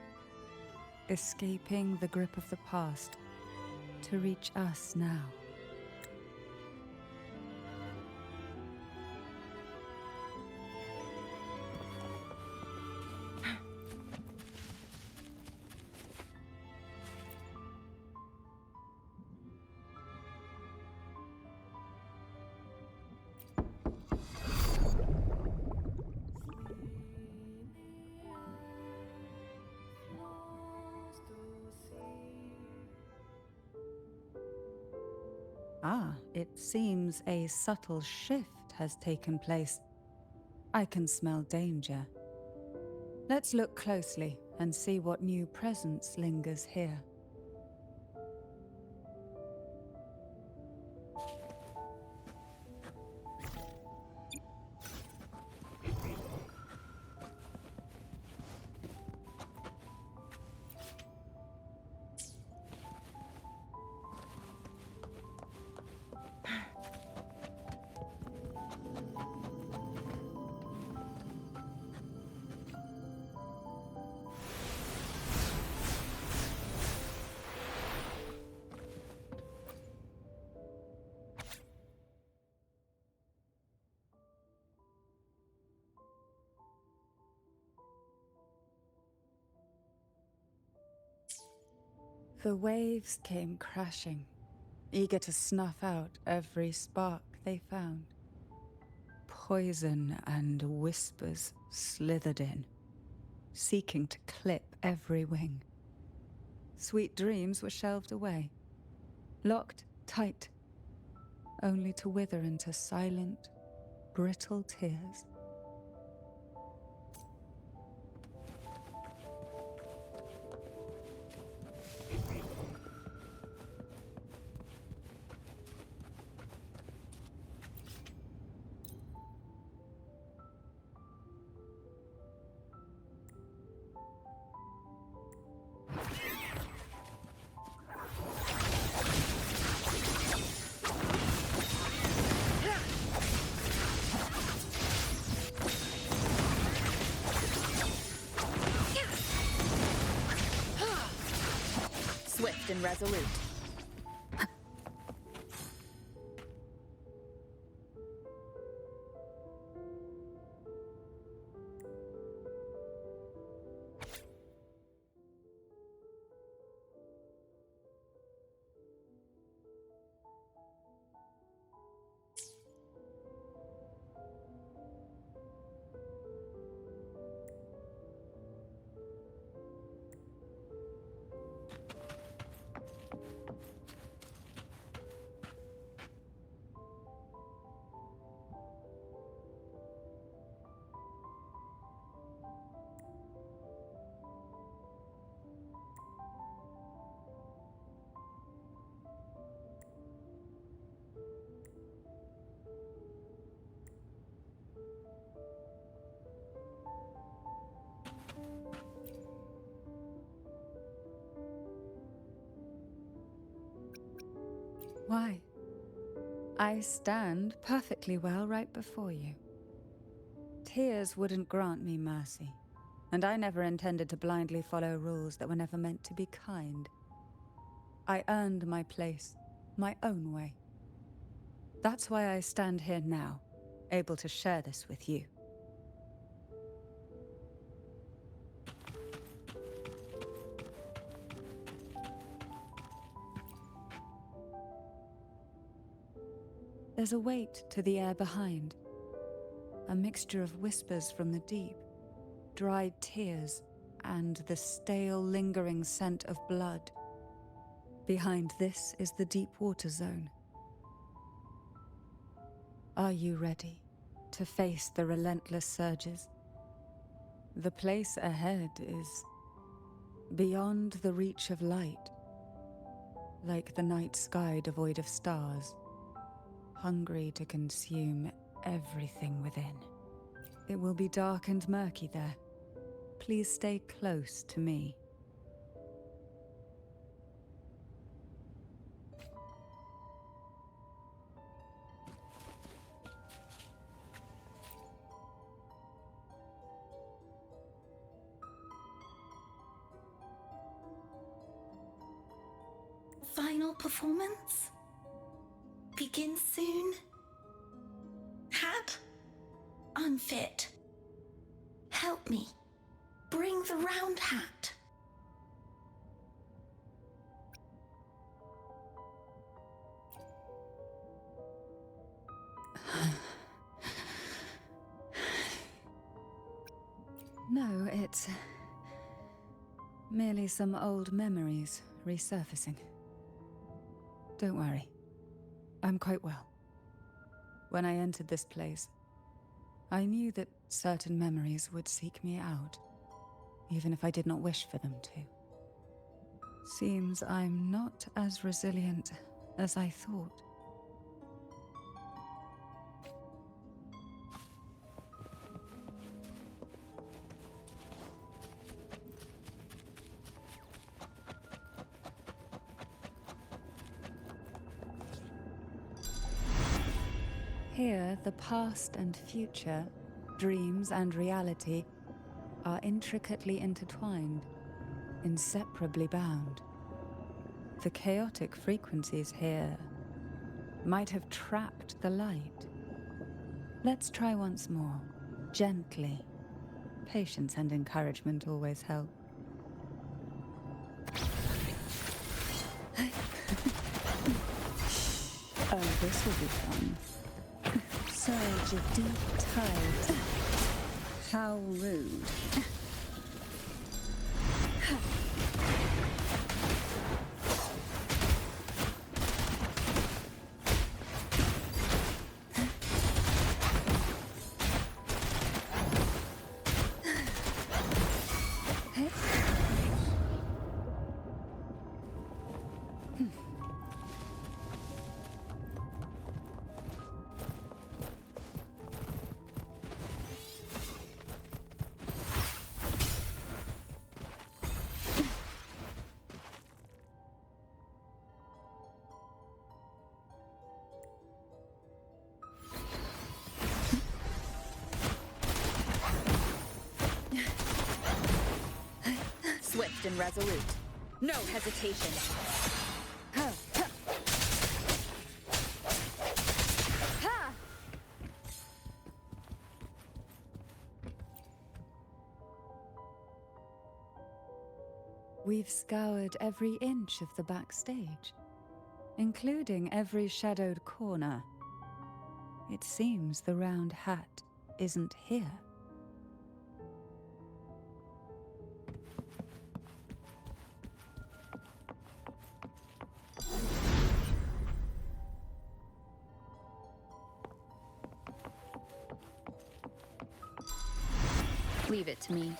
escaping the grip of the past to reach us now. it seems a subtle shift has taken place. I can smell danger. Let's look closely and see what new presence lingers here. The waves came crashing, eager to snuff out every spark they found. Poison and whispers slithered in, seeking to clip every wing. Sweet dreams were shelved away, locked tight, only to wither into silent, brittle tears. Swift and resolute. Why? I stand perfectly well right before you. Tears wouldn't grant me mercy, and I never intended to blindly follow rules that were never meant to be kind. I earned my place, my own way. That's why I stand here now, able to share this with you. There's a weight to the air behind, a mixture of whispers from the deep, dried tears, and the stale, lingering scent of blood. Behind this is the deep water zone. Are you ready to face the relentless surges? The place ahead is beyond the reach of light, like the night sky devoid of stars, hungry to consume everything within. It will be dark and murky there. Please stay close to me. Final performance? Begins soon? Hat? Unfit. Help me. Bring the round hat. No, it's merely some old memories resurfacing. Don't worry. I'm quite well. When I entered this place, I knew that certain memories would seek me out, even if I did not wish for them to. Seems I'm not as resilient as I thought. Here, the past and future, dreams and reality, are intricately intertwined, inseparably bound. The chaotic frequencies here might have trapped the light. Let's try once more, gently. Patience and encouragement always help. Oh, this will be fun. Surge of deep tide. How rude. Swift and resolute. No hesitation. We've scoured every inch of the backstage, including every shadowed corner. It seems the round hat isn't here. Leave it to me.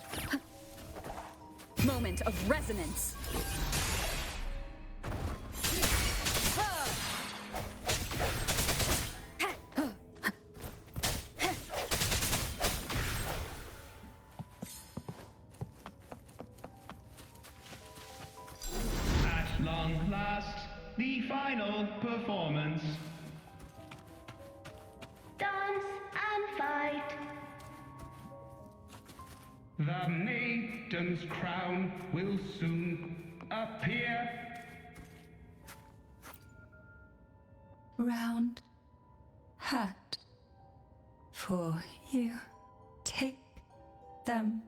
Moment of resonance. At long last, the final performance. Dance and fight. The maiden's crown will soon appear. Round hat for you. Take them.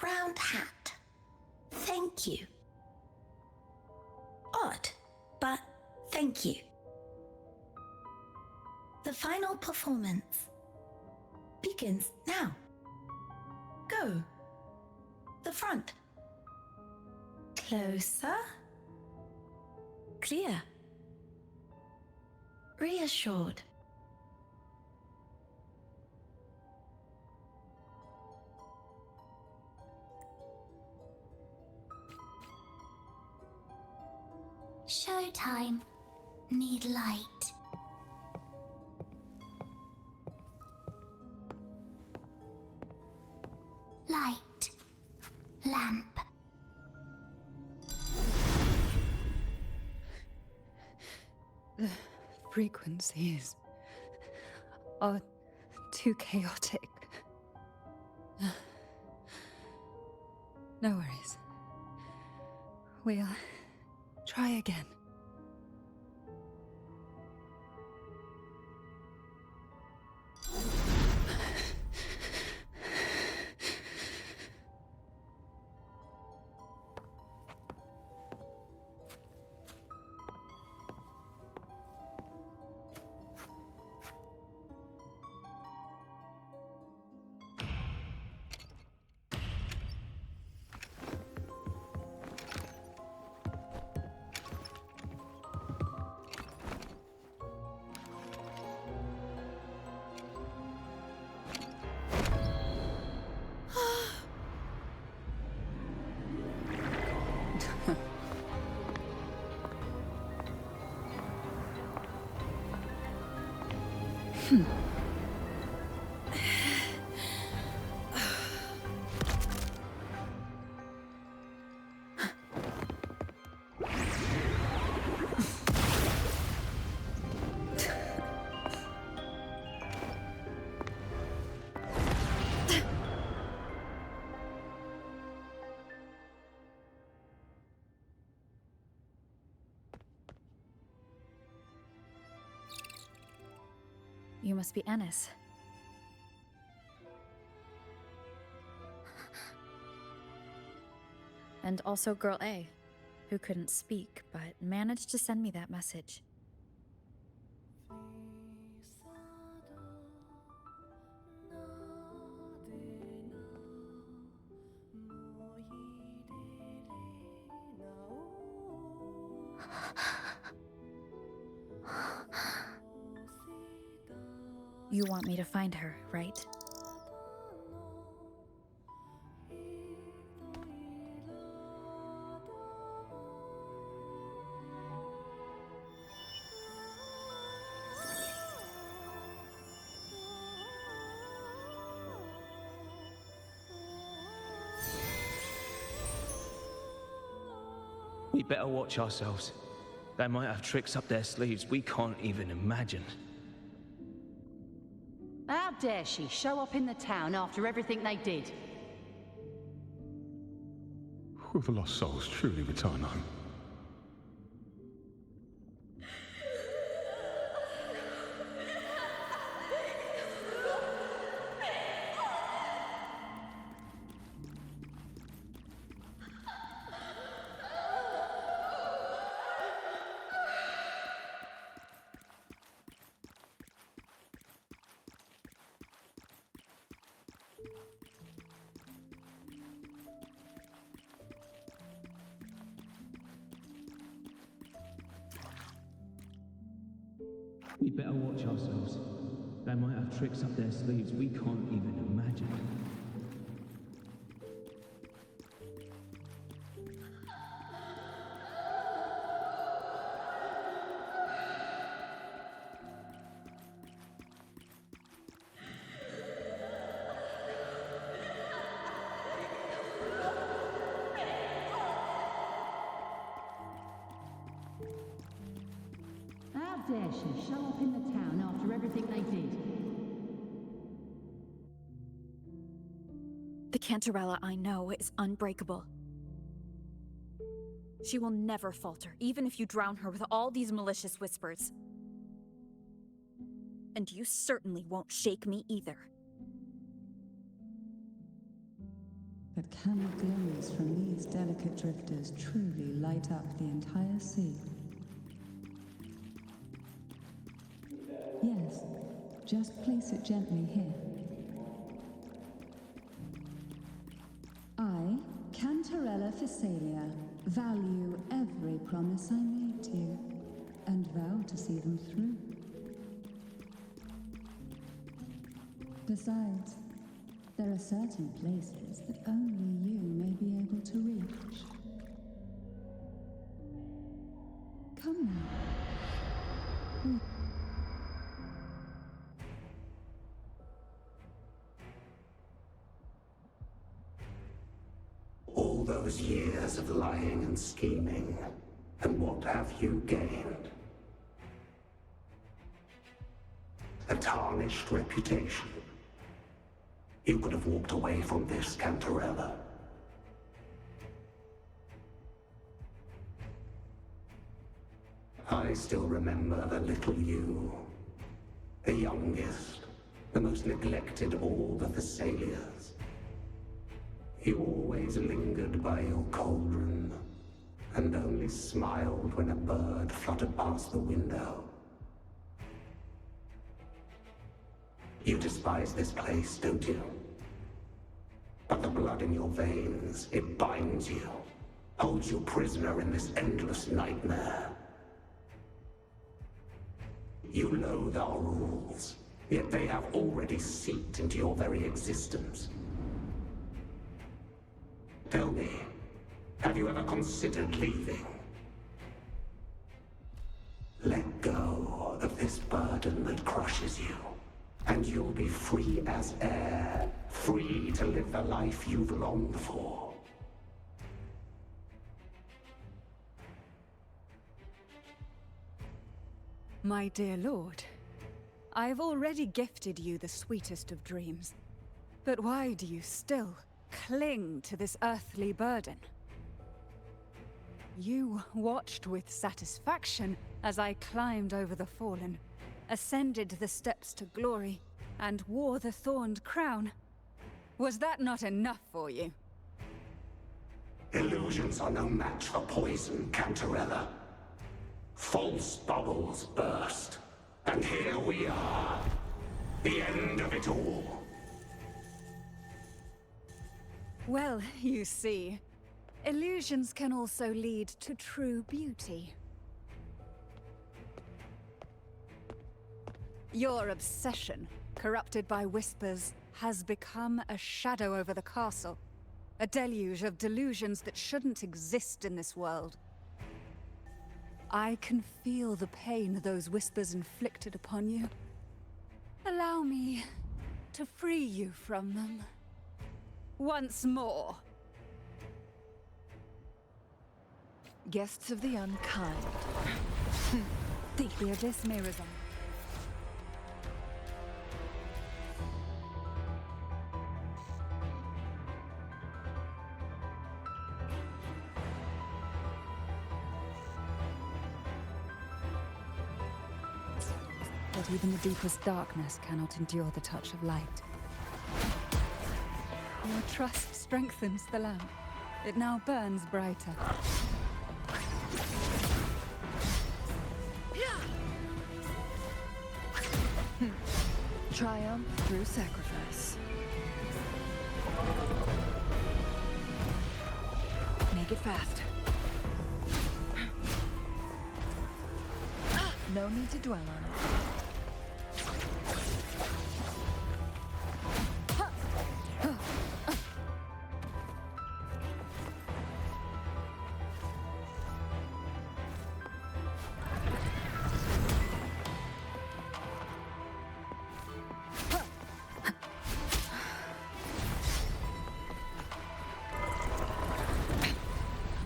Round hat. Thank you. Odd, but thank you. The final performance begins now. Go. The front. Closer. Clear. Reassured. Showtime. Need light. Light. Lamp. The frequencies are too chaotic. No worries. We'll try again. You must be Ennis. And also Girl A, who couldn't speak, but managed to send me that message. You want me to find her, right? We better watch ourselves. They might have tricks up their sleeves we can't even imagine. How dare she show up in the town after everything they did? Will the lost souls truly return home? We better watch ourselves. They might have tricks up their sleeves we can't even imagine. How dare she show up in the town after everything they did? The Cantarella I know is unbreakable. She will never falter, even if you drown her with all these malicious whispers. And you certainly won't shake me either. But can the glows from these delicate drifters truly light up the entire sea? Yes, just place it gently here. I, Cantarella Physalia, value every promise I made to you, and vow to see them through. Besides, there are certain places that only you may be able to reach. Come now. All those years of lying and scheming, and what have you gained? A tarnished reputation. You could have walked away from this, Cantarella. I still remember the little you. The youngest, the most neglected of all the Thessalias. You always lingered by your cauldron, and only smiled when a bird fluttered past the window. You despise this place, don't you? But the blood in your veins, it binds you, holds you prisoner in this endless nightmare. You loathe our rules, yet they have already seeped into your very existence. Tell me, have you ever considered leaving? Let go of this burden that crushes you. and you'll be free as air, free to live the life you've longed for. My dear lord, I have already gifted you the sweetest of dreams. But why do you still cling to this earthly burden? You watched with satisfaction as I climbed over the fallen, ascended the steps to glory, and wore the thorned crown. Was that not enough for you? Illusions are no match for poison, Cantarella. False bubbles burst, and here we are. The end of it all. Well, you see, illusions can also lead to true beauty. Your obsession, corrupted by whispers, has become a shadow over the castle. A deluge of delusions that shouldn't exist in this world. I can feel the pain those whispers inflicted upon you. Allow me to free you from them. Once more. Guests of the unkind. Think the abyss may resemble. But even the deepest darkness cannot endure the touch of light. Your trust strengthens the lamp. It now burns brighter. Triumph through sacrifice. Make it fast. No need to dwell on it.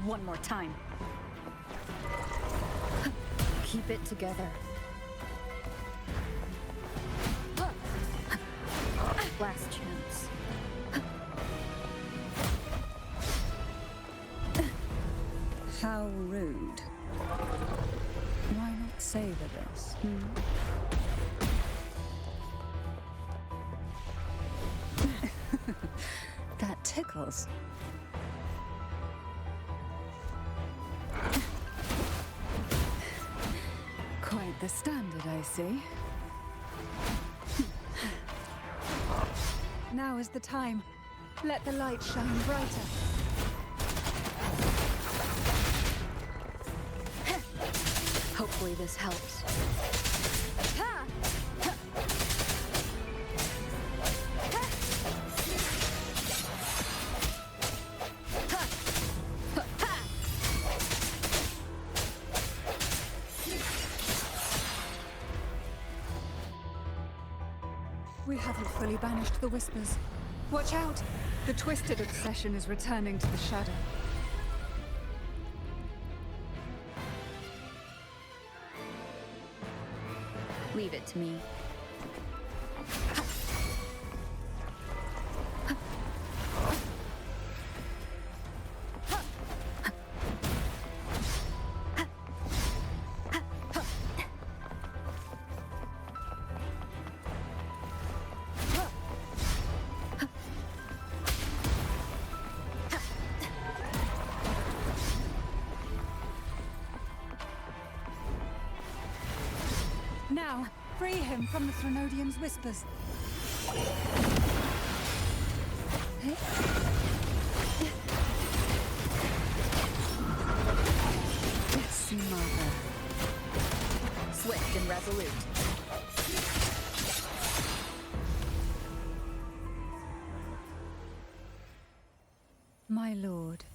One more time. Keep it together. Last chance. How rude. Why not savor this? That tickles. Quite the standard, I see. Now is the time. Let the light shine brighter. Hopefully this helps. We haven't fully banished the whispers. Watch out! The twisted obsession is returning to the shadow. Leave it to me. Now, free him from the Threnodian's whispers. Yes, mother. Swift and resolute. My lord,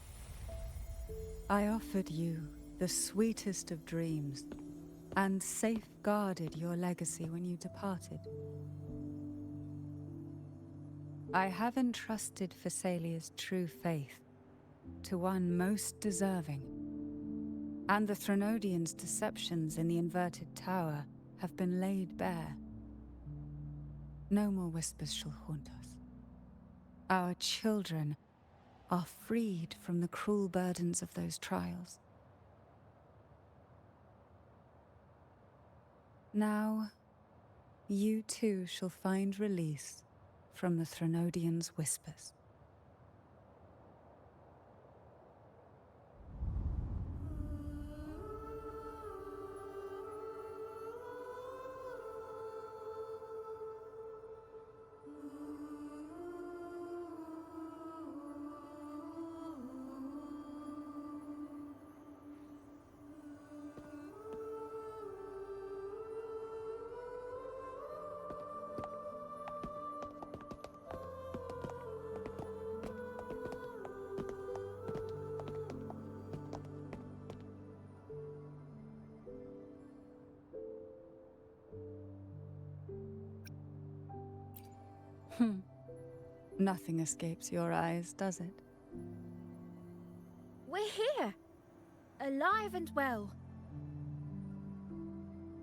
I offered you the sweetest of dreams and safeguarded your legacy when you departed. I have entrusted Phassalia's true faith to one most deserving, and the Threnodians' deceptions in the inverted tower have been laid bare. No more whispers shall haunt us. Our children are freed from the cruel burdens of those trials. Now, you too shall find release from the Threnodians' whispers. Nothing escapes your eyes, does it? We're here, alive and well.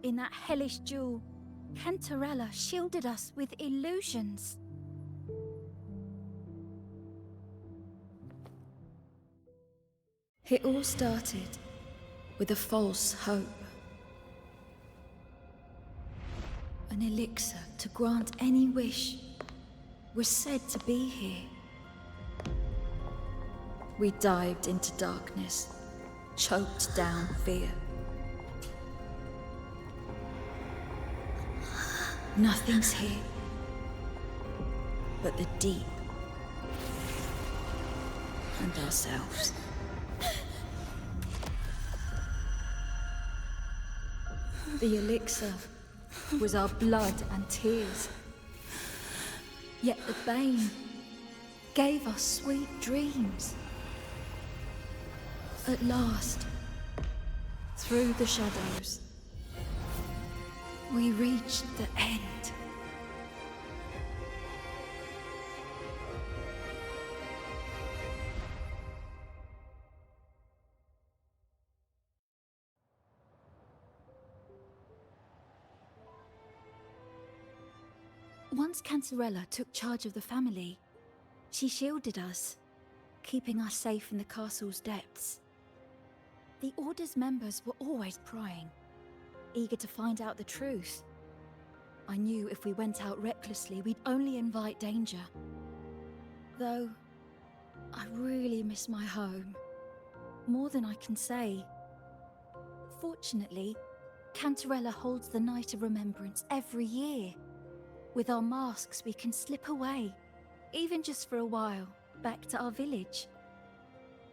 In that hellish duel, Cantarella shielded us with illusions. It all started with a false hope. An elixir to grant any wish was said to be here. We dived into darkness, choked down fear. Nothing's here but the deep and ourselves. The elixir was our blood and tears. Yet the bane gave us sweet dreams. At last, through the shadows, we reached the end. Once Cantarella took charge of the family, she shielded us, keeping us safe in the castle's depths. The Order's members were always prying, eager to find out the truth. I knew if we went out recklessly, we'd only invite danger. Though, I really miss my home, more than I can say. Fortunately, Cantarella holds the Night of Remembrance every year. With our masks, we can slip away, even just for a while, back to our village.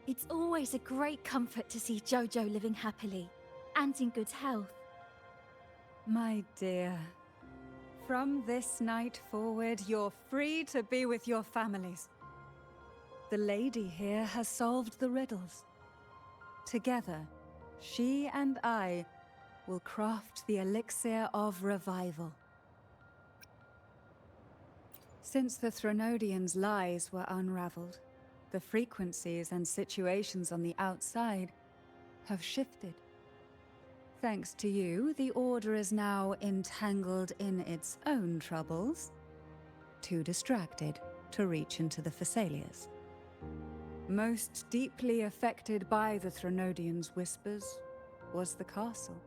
It's always a great comfort to see Jojo living happily and in good health. My dear, from this night forward, you're free to be with your families. The lady here has solved the riddles. Together, she and I will craft the elixir of revival. Since the Threnodians' lies were unraveled, the frequencies and situations on the outside have shifted. Thanks to you, the Order is now entangled in its own troubles, too distracted to reach into the Phassalias. Most deeply affected by the Threnodians' whispers was the castle,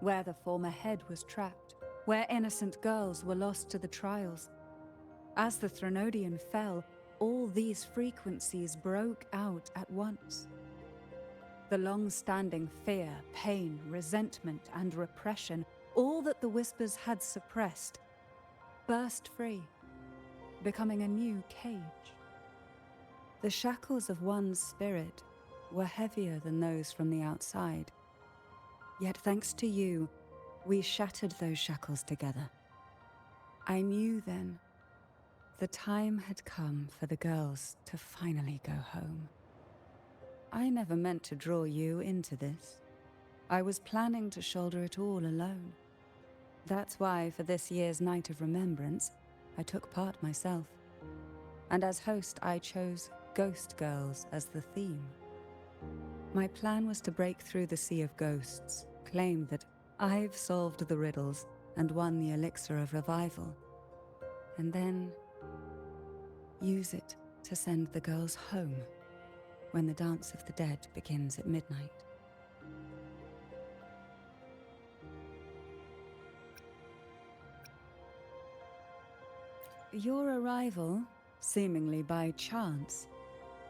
where the former head was trapped, where innocent girls were lost to the trials. As the Threnodian fell, all these frequencies broke out at once. The long-standing fear, pain, resentment, and repression, all that the whispers had suppressed, burst free, becoming a new cage. The shackles of one's spirit were heavier than those from the outside. Yet thanks to you, we shattered those shackles together. I knew then the time had come for the girls to finally go home. I never meant to draw you into this. I was planning to shoulder it all alone. That's why for this year's Night of Remembrance, I took part myself. and as host I chose Ghost Girls as the theme. My plan was to break through the sea of ghosts, claim that I've solved the riddles and won the elixir of revival, and then use it to send the girls home when the Dance of the Dead begins at midnight. Your arrival, seemingly by chance,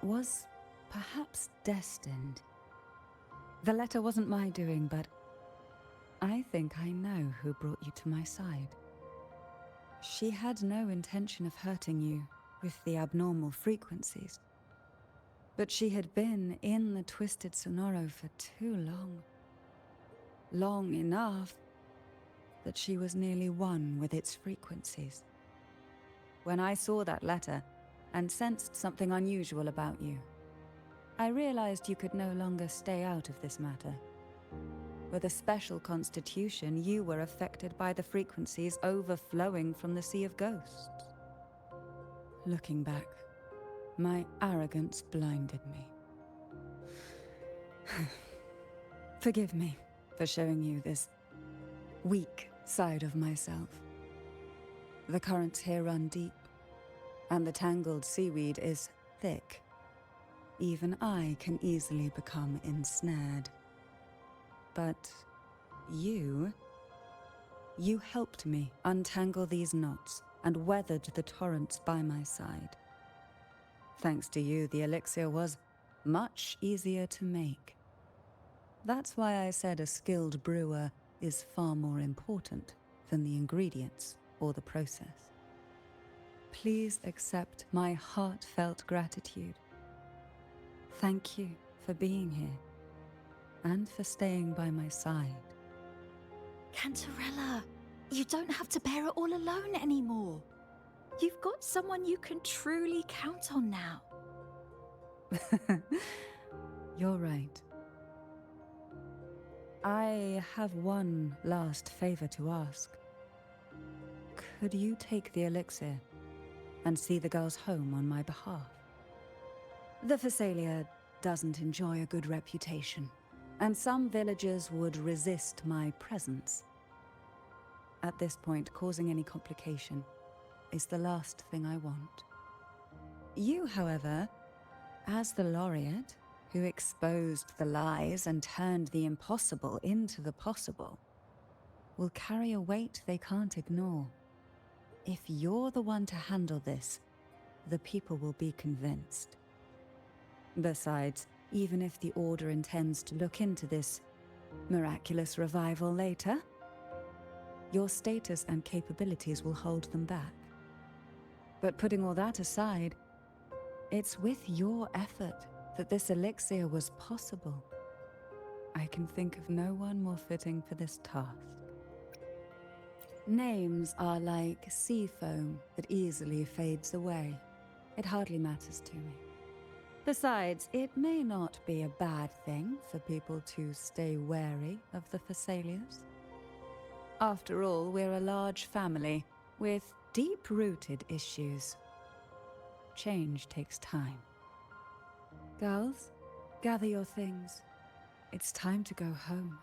was perhaps destined. The letter wasn't my doing, but I think I know who brought you to my side. She had no intention of hurting you with the abnormal frequencies, but she had been in the Twisted Sonoro for too long. Long enough that she was nearly one with its frequencies. When I saw that letter and sensed something unusual about you, I realized you could no longer stay out of this matter. With a special constitution, you were affected by the frequencies overflowing from the Sea of Ghosts. Looking back, my arrogance blinded me. Forgive me for showing you this weak side of myself. The currents here run deep, and the tangled seaweed is thick. Even I can easily become ensnared. But you helped me untangle these knots and weathered the torrents by my side. Thanks to you, the elixir was much easier to make. That's why I said a skilled brewer is far more important than the ingredients or the process. Please accept my heartfelt gratitude. Thank you for being here and for staying by my side. Cantarella, you don't have to bear it all alone anymore. You've got someone you can truly count on now. You're right. I have one last favor to ask. Could you take the elixir and see the girls home on my behalf? The Phasalia doesn't enjoy a good reputation, and some villagers would resist my presence. At this point, causing any complication is the last thing I want. You, however, as the laureate who exposed the lies and turned the impossible into the possible, will carry a weight they can't ignore. If you're the one to handle this, the people will be convinced. Besides, even if the Order intends to look into this miraculous revival later, your status and capabilities will hold them back. But putting all that aside, it's with your effort that this elixir was possible. I can think of no one more fitting for this task. Names are like sea foam that easily fades away. It hardly matters to me. Besides, it may not be a bad thing for people to stay wary of the Phasalias. After all, we're a large family with deep-rooted issues. Change takes time. Girls, gather your things. It's time to go home.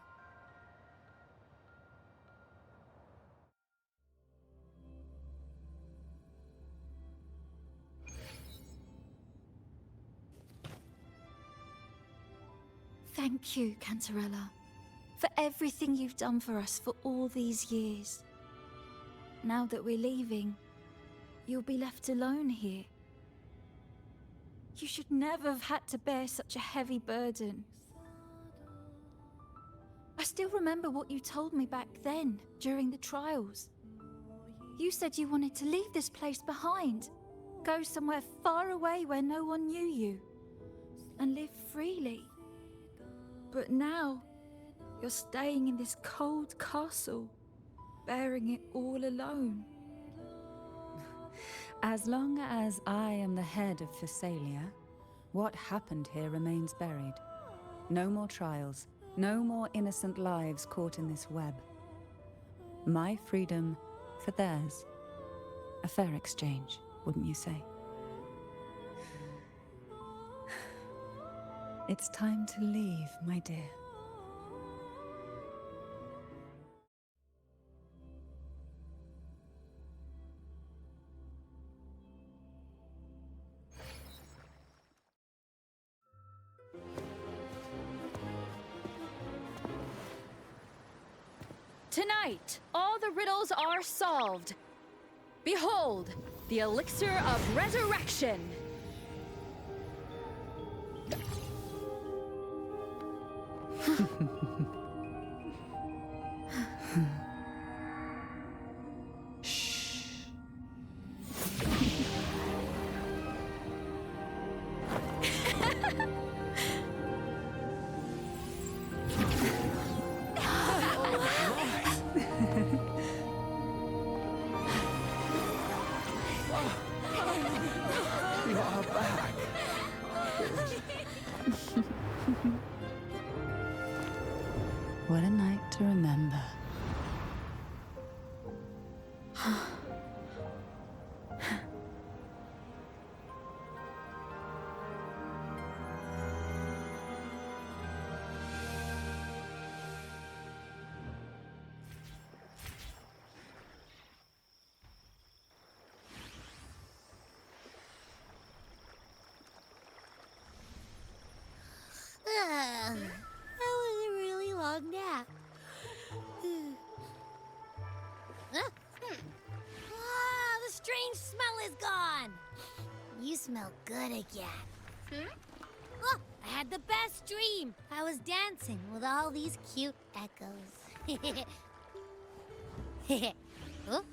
Thank you, Cantarella, for everything you've done for us for all these years. Now that we're leaving, you'll be left alone here. You should never have had to bear such a heavy burden. I still remember what you told me back then, during the trials. You said you wanted to leave this place behind, go somewhere far away where no one knew you, and live freely. But now, you're staying in this cold castle, bearing it all alone. As long as I am the head of Phasalia, what happened here remains buried. No more trials, no more innocent lives caught in this web. My freedom for theirs. A fair exchange, wouldn't you say? It's time to leave, my dear. Tonight, all the riddles are solved. Behold, the elixir of resurrection. You are back. What a night to remember. That was a really long nap. The strange smell is gone. You smell good again. Oh, I had the best dream. I was dancing with all these cute echoes. Oh,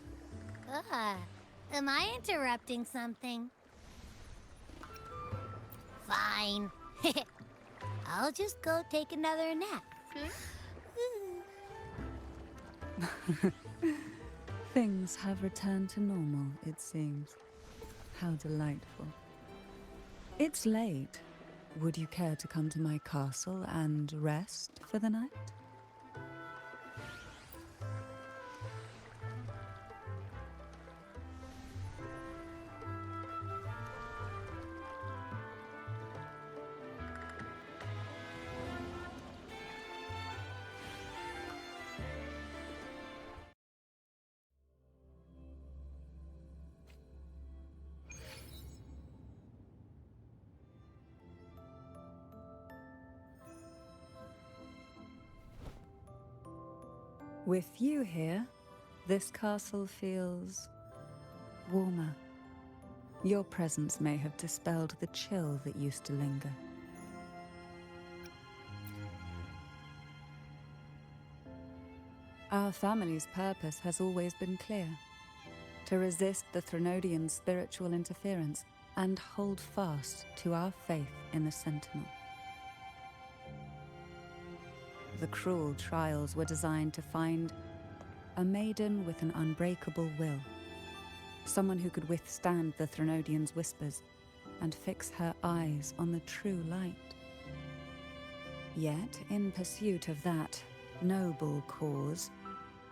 am I interrupting something? Fine. I'll just go take another nap. Things have returned to normal, it seems. How delightful. It's late. Would you care to come to my castle and rest for the night? With you here, this castle feels warmer. Your presence may have dispelled the chill that used to linger. Our family's purpose has always been clear: to resist the Threnodians' spiritual interference and hold fast to our faith in the Sentinel. The cruel trials were designed to find a maiden with an unbreakable will, someone who could withstand the Threnodians' whispers and fix her eyes on the true light. Yet, in pursuit of that noble cause,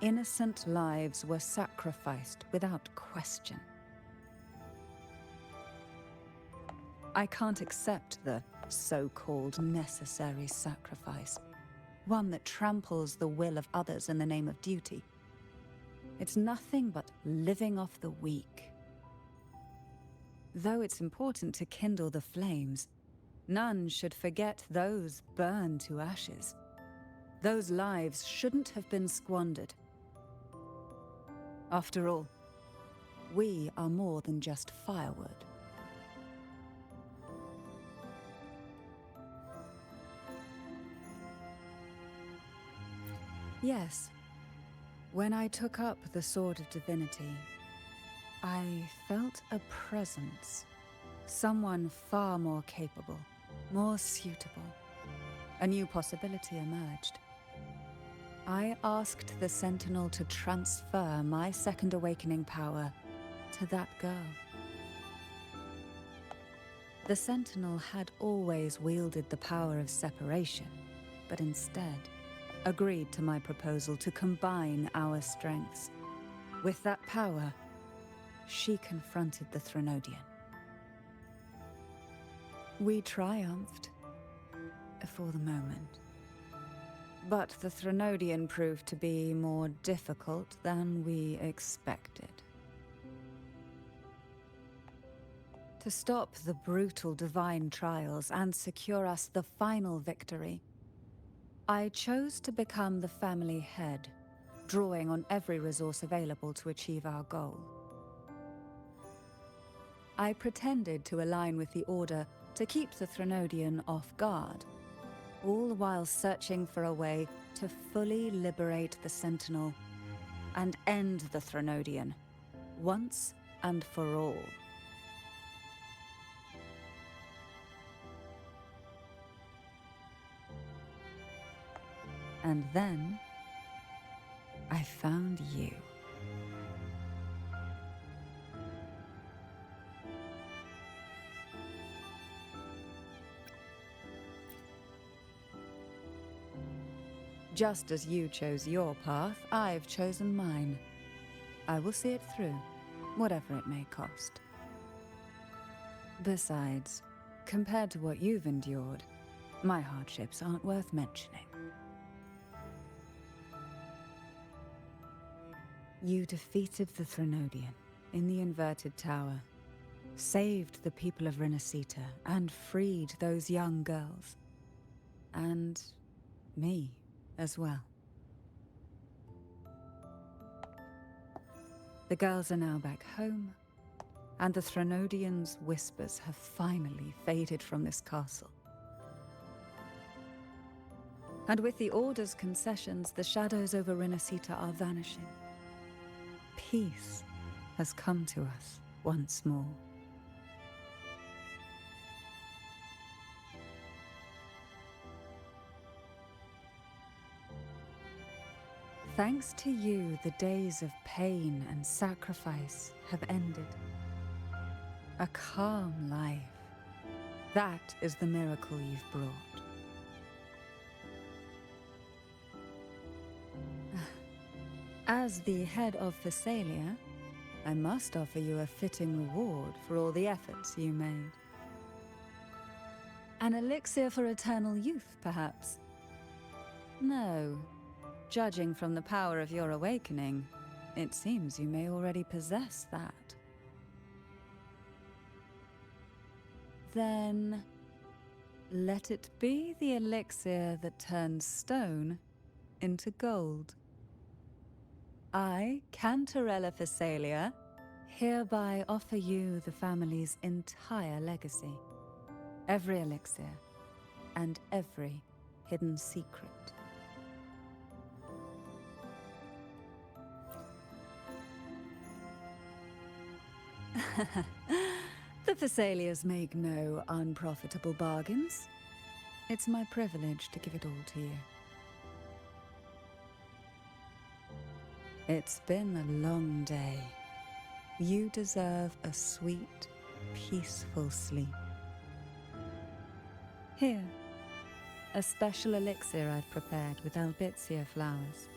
innocent lives were sacrificed without question. I can't accept the so-called necessary sacrifice, one that tramples the will of others in the name of duty. It's nothing but living off the weak. Though it's important to kindle the flames, none should forget those burned to ashes. Those lives shouldn't have been squandered. After all, we are more than just firewood. Yes, when I took up the Sword of Divinity, I felt a presence. Someone far more capable, more suitable. A new possibility emerged. I asked the Sentinel to transfer my second awakening power to that girl. The Sentinel had always wielded the power of separation, but instead agreed to my proposal to combine our strengths. With that power, she confronted the Threnodian. We triumphed, for the moment. But the Threnodian proved to be more difficult than we expected. To stop the brutal divine trials and secure us the final victory, I chose to become the family head, drawing on every resource available to achieve our goal. I pretended to align with the Order to keep the Threnodian off guard, all while searching for a way to fully liberate the Sentinel and end the Threnodian, once and for all. And then, I found you. Just as you chose your path, I've chosen mine. I will see it through, whatever it may cost. Besides, compared to what you've endured, my hardships aren't worth mentioning. You defeated the Threnodian in the Inverted Tower, saved the people of Renacita, and freed those young girls. And me as well. The girls are now back home, and the Threnodian's whispers have finally faded from this castle. And with the Order's concessions, the shadows over Renacita are vanishing. Peace has come to us once more. Thanks to you, the days of pain and sacrifice have ended. A calm life. That is the miracle you've brought. As the head of Phasalia, I must offer you a fitting reward for all the efforts you made. An elixir for eternal youth, perhaps? No. Judging from the power of your awakening, it seems you may already possess that. Then, let it be the elixir that turns stone into gold. I, Cantarella Phasalia, hereby offer you the family's entire legacy. Every elixir, and every hidden secret. The Phasalias make no unprofitable bargains. It's my privilege to give it all to you. It's been a long day. You deserve a sweet, peaceful sleep. Here, a special elixir I've prepared with albizia flowers.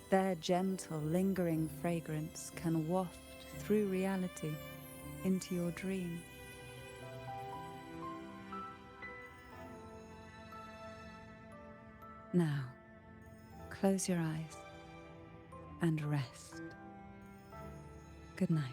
Their gentle, lingering fragrance can waft through reality into your dream. Now, close your eyes and rest. Good night.